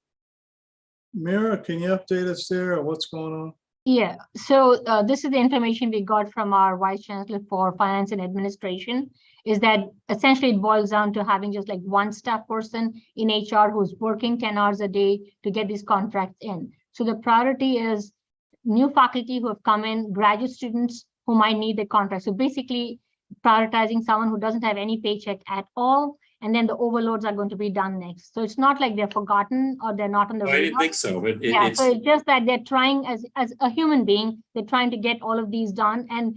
Mira, can you update us there or what's going on? Yeah, so this is the information we got from our Vice Chancellor for Finance and Administration, is that essentially it boils down to having just like one staff person in HR who's working 10 hours a day to get these contracts in. So the priority is new faculty who have come in, graduate students who might need the contract. So basically prioritizing someone who doesn't have any paycheck at all, and then the overloads are going to be done next. So it's not like they're forgotten or they're not on the radar. I didn't think so, but so it's just that they're trying as a human being, they're trying to get all of these done. And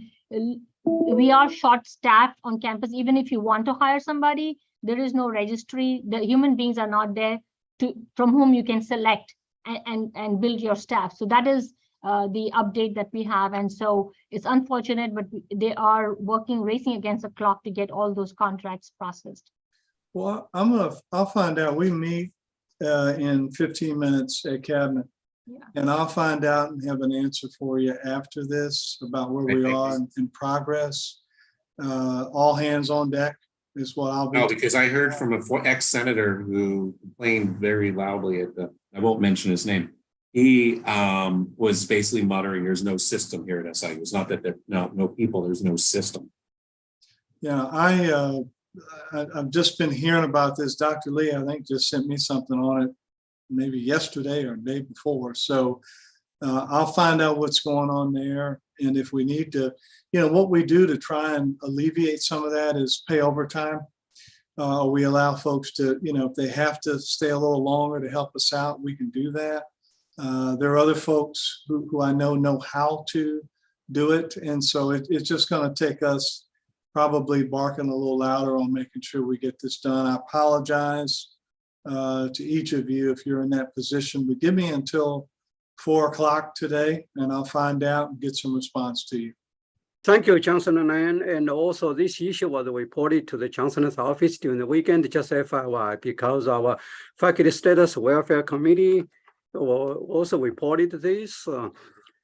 we are short-staffed on campus. Even if you want to hire somebody, there is no registry. The human beings are not there from whom you can select and build your staff. So that is the update that we have. And so it's unfortunate, but they are racing against the clock to get all those contracts processed. Well, I'll find out. We meet in 15 minutes at Cabinet, and I'll find out and have an answer for you after this about where we are in progress. All hands on deck. is what I'll be. No, because I heard from a ex-senator who complained very loudly at the, I won't mention his name. He was basically muttering, there's no system here at SIU. It's not that there no people, there's no system. Yeah, I've just been hearing about this. Dr. Lee, I think, just sent me something on it maybe yesterday or the day before. So I'll find out what's going on there. And if we need to, what we do to try and alleviate some of that is pay overtime. We allow folks to, if they have to stay a little longer to help us out, we can do that. There are other folks who I know how to do it. And so it's just going to take us probably barking a little louder on making sure we get this done. I apologize to each of you if you're in that position, but give me until 4 o'clock today and I'll find out and get some response to you. Thank you, Johnson and Ann. And also this issue was reported to the Johnson's office during the weekend, just FYI, because our Faculty Status Welfare Committee also reported this.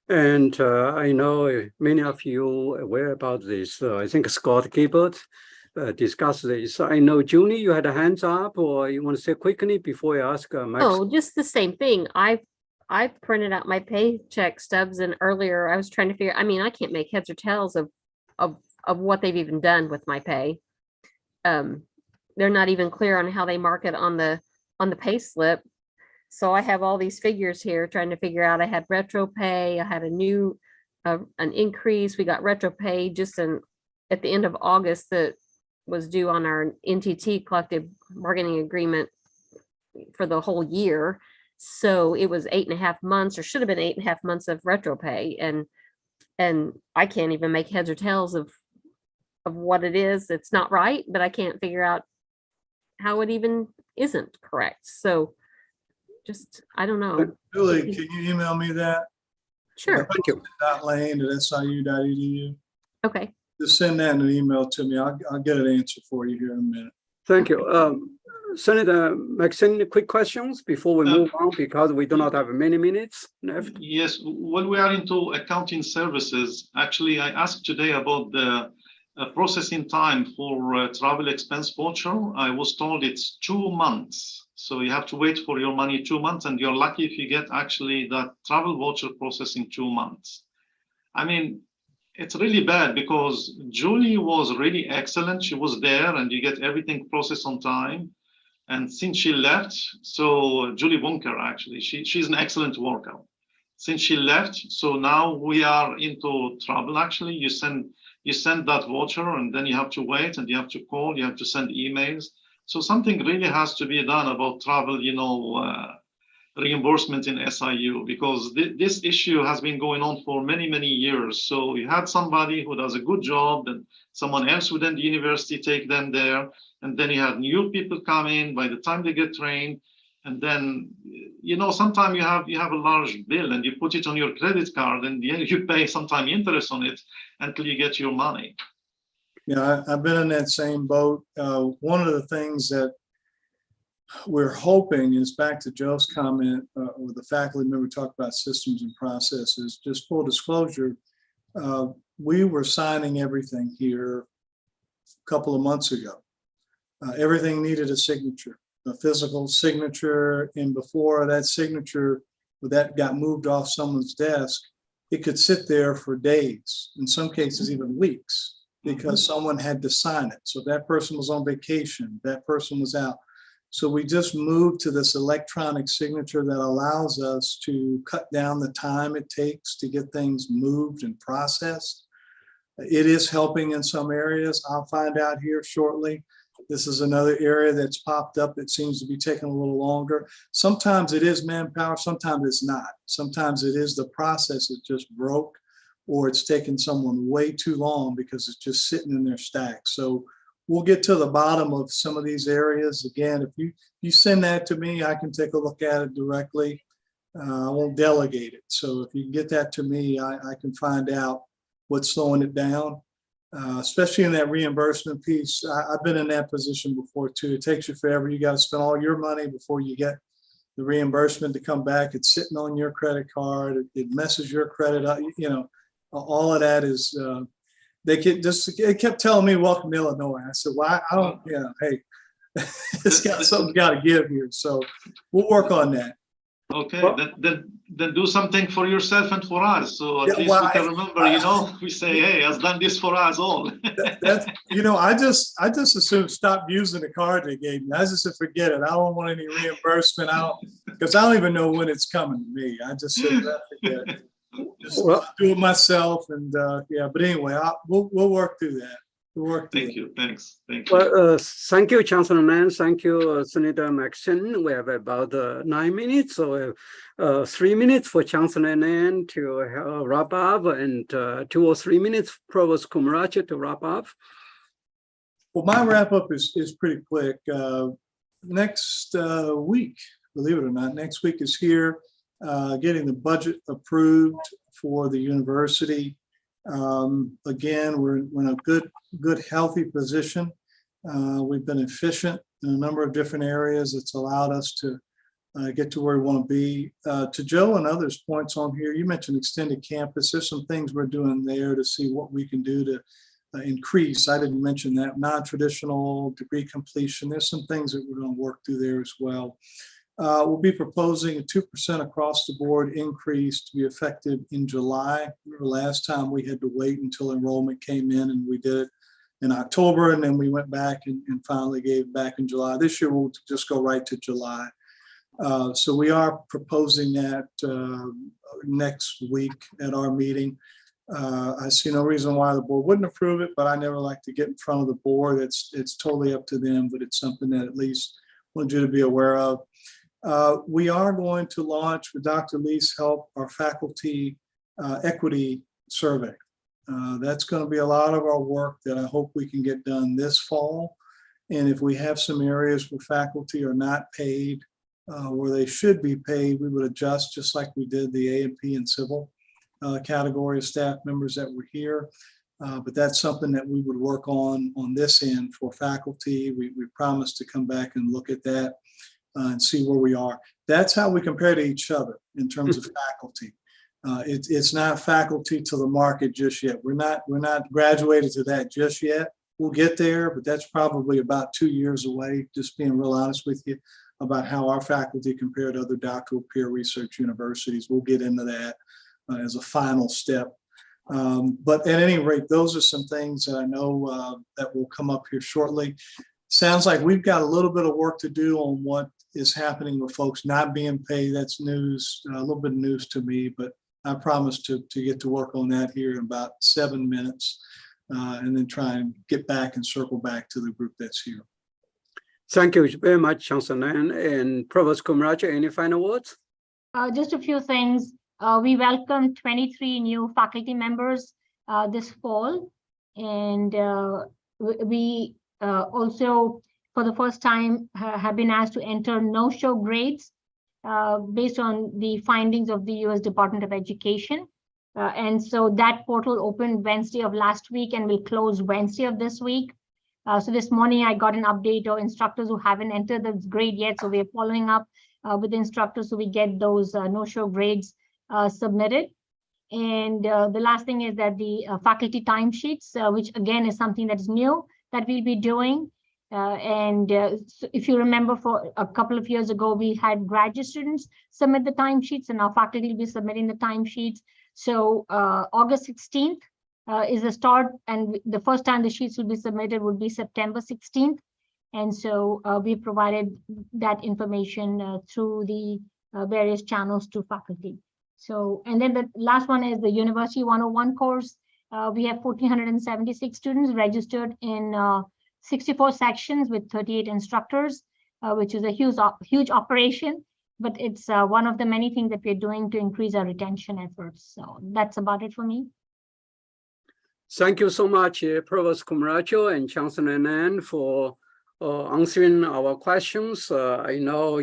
And I know many of you are aware about this. I think Scott Gibbert discussed this. I know, Julie, you had a hands up, or you want to say quickly before I ask Max? Oh, just the same thing. I printed out my paycheck stubs, and earlier I was trying to figure, I can't make heads or tails of what they've even done with my pay. They're not even clear on how they mark it on the pay slip. So I have all these figures here trying to figure out. I had retro pay, I had a new an increase. We got retro pay just at the end of August that was due on our NTT collective bargaining agreement for the whole year. So it was 8.5 months, or should have been 8.5 months of retro pay. And I can't even make heads or tails of what it is. It's not right, but I can't figure out how it even isn't correct. So just, I don't know. Julie, can you email me that? Sure. Thank you. .lane@siu.edu. Okay. Just send that in an email to me. I'll get an answer for you here in a minute. Thank you. Senator Maxine, quick questions before we move on, because we do not have many minutes left. Yes, when we are into accounting services, actually, I asked today about the processing time for travel expense voucher. I was told it's 2 months. So you have to wait for your money 2 months, and you're lucky if you get actually that travel voucher processing 2 months. It's really bad because Julie was really excellent. She was there and you get everything processed on time. And since she left, so Julie Bunker, actually, she's an excellent worker. Since she left, so now we are into trouble. Actually, you send that voucher and then you have to wait and you have to call, you have to send emails. So something really has to be done about travel, reimbursement in SIU, because this issue has been going on for many, many years. So you had somebody who does a good job, and someone else within the university take them there, and then you have new people come in. By the time they get trained, and then sometimes you have a large bill and you put it on your credit card, and you pay sometime interest on it until you get your money. Yeah, I've been in that same boat. One of the things that we're hoping is, back to Joe's comment, or the faculty member talked about systems and processes. Just full disclosure, we were signing everything here a couple of months ago. Everything needed a signature, a physical signature, and before that signature that got moved off someone's desk, it could sit there for days, in some cases even weeks, because someone had to sign it. So that person was on vacation, that person was out. So we just moved to this electronic signature that allows us to cut down the time it takes to get things moved and processed. It is helping in some areas. I'll find out here shortly. This is another area that's popped up that seems to be taking a little longer. Sometimes it is manpower, sometimes it's not. Sometimes it is the process that just broke, or it's taken someone way too long because it's just sitting in their stack. So we'll get to the bottom of some of these areas. Again, if you send that to me, I can take a look at it directly. I won't delegate it. So if you can get that to me, I can find out what's slowing it down, especially in that reimbursement piece. I've been in that position before too. It takes you forever. You got to spend all your money before you get the reimbursement to come back. It's sitting on your credit card. It messes your credit up. All of that is it kept telling me, welcome to Illinois. I said, well, I don't, hey, it's got something got to give here. So we'll work on that. Okay, Well, then do something for yourself and for us. So at least we can remember, we say, hey, has done this for us all. That's, I just assumed stop using the card they gave me. I just said, forget it. I don't want any reimbursement out because I don't even know when it's coming to me. I just said, forget it. Just do it myself. And but anyway, we'll work through that. Thank you. Thanks. Thank you. Well, thank you, Chancellor Nan. Thank you, Senator Maxson. We have about 9 minutes, so 3 minutes for Chancellor Nan to wrap up, and 2 or 3 minutes for Provost Kumaracha to wrap up. Well, my wrap up is pretty quick. Next week, believe it or not, next week is here, getting the budget approved for the university. Again, we're in a good, healthy position. We've been efficient in a number of different areas. It's allowed us to get to where we want to be. To Joe and others' points on here, you mentioned extended campus. There's some things we're doing there to see what we can do to increase. I didn't mention that. Non-traditional degree completion. There's some things that we're going to work through there as well. We'll be proposing a 2% across the board increase to be effective in July. Remember last time we had to wait until enrollment came in, and we did it in October, and then we went back and finally gave back in July. This year we'll just go right to July. So we are proposing that next week at our meeting. I see no reason why the board wouldn't approve it, but I never like to get in front of the board. It's totally up to them, but it's something that at least I want you to be aware of. We are going to launch, with Dr. Lee's help, our faculty equity survey. That's going to be a lot of our work that I hope we can get done this fall. And if we have some areas where faculty are not paid, where they should be paid, we would adjust just like we did the A&P and civil category of staff members that were here. But that's something that we would work on this end for faculty. We promised to come back and look at that. And see where we are. That's how we compare to each other in terms of faculty. It's not faculty to the market just yet. We're not graduated to that just yet. We'll get there, but that's probably about 2 years away, just being real honest with you about how our faculty compare to other doctoral peer research universities. We'll get into that as a final step. But at any rate, those are some things that I know that will come up here shortly. Sounds like we've got a little bit of work to do on what is happening with folks not being paid. That's news, a little bit of news to me, but I promise to get to work on that here in about 7 minutes, and then try and get back and circle back to the group that's here. Thank you very much, Chancellor Nan. And Provost Kumaracha, any final words? Just a few things. We welcome 23 new faculty members this fall, and we also, for the first time, have been asked to enter no-show grades based on the findings of the U.S. Department of Education. And so that portal opened Wednesday of last week and will close Wednesday of this week. So this morning I got an update of instructors who haven't entered the grade yet. So we're following up with the instructors so we get those no-show grades submitted. And the last thing is that the faculty timesheets, which again is something that is new, that we'll be doing. So if you remember, for a couple of years ago, we had graduate students submit the timesheets, and our faculty will be submitting the timesheets. So August 16th is the start, and the first time the sheets will be submitted would be September 16th. And so we provided that information through the various channels to faculty. So, and then the last one is the University 101 course. We have 1,476 students registered in 64 sections with 38 instructors, which is a huge operation, but it's one of the many things that we're doing to increase our retention efforts. So that's about it for me. Thank you so much, Provost Kumaracho and Chancellor Nan, for answering our questions. I know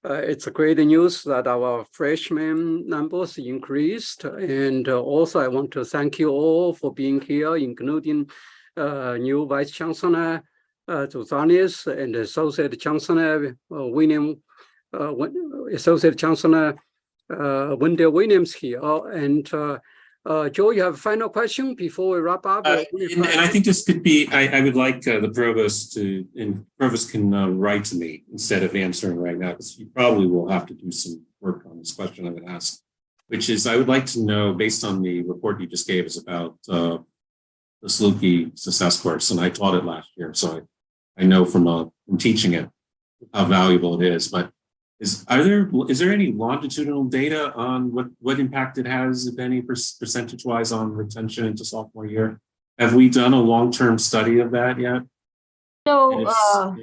it's a great news that our freshman numbers increased. And also I want to thank you all for being here, including new Vice Chancellor Zuzanis and Associate Chancellor Associate Chancellor Wendell Williams here. And Joe, you have a final question before we wrap up? And I think this could be, I would like the provost to, and provost can write to me instead of answering right now, because he probably will have to do some work on this question I'm going to ask, which is I would like to know, based on the report you just gave us about the Saluki success course, and I taught it last year, so I know from teaching it how valuable it is, but is there any longitudinal data on what impact it has, if any, percentage wise on retention into sophomore year? Have we done a long-term study of that yet? So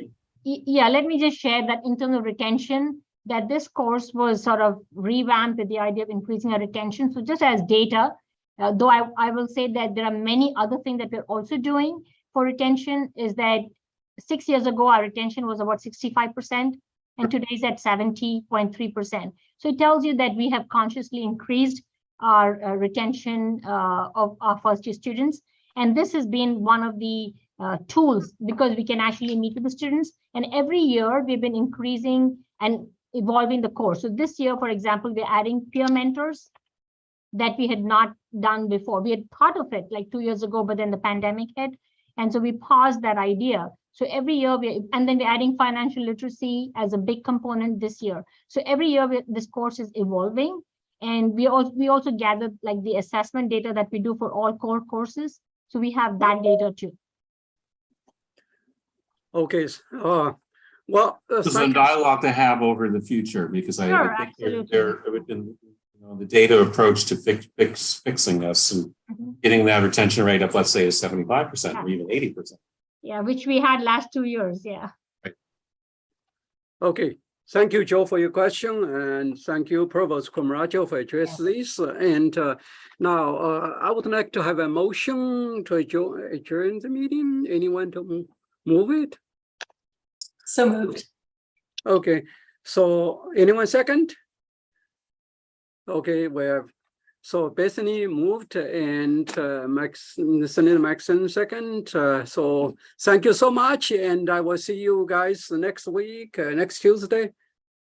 yeah, let me just share that in terms of retention, that this course was sort of revamped with the idea of increasing our retention. So just as data, though I will say that there are many other things that we're also doing for retention, is that 6 years ago, our retention was about 65%, and today is at 70.3%. So it tells you that we have consciously increased our retention of our first-year students. And this has been one of the tools, because we can actually meet with the students. And every year, we've been increasing and evolving the course. So this year, for example, we're adding peer mentors that we had not done before. We had thought of it like 2 years ago, but then the pandemic hit. And so we paused that idea. So every year, and then we're adding financial literacy as a big component this year. So every year, this course is evolving. And we also gather like the assessment data that we do for all core courses. So we have that data too. Okay. Well, this is a dialogue to have over the future, because I think there would been, the data approach to fixing this and getting that retention rate up, let's say, is 75% or even 80%. Yeah, which we had last 2 years. Yeah. Right. Okay. Thank you, Joe, for your question, and thank you, Provost Komaracho, for addressing this. And now I would like to have a motion to adjourn the meeting. Anyone to move it? So moved. Okay. So anyone second? Okay, so Bethany moved and Senator Maxon second. So thank you so much, and I will see you guys next week, next Tuesday.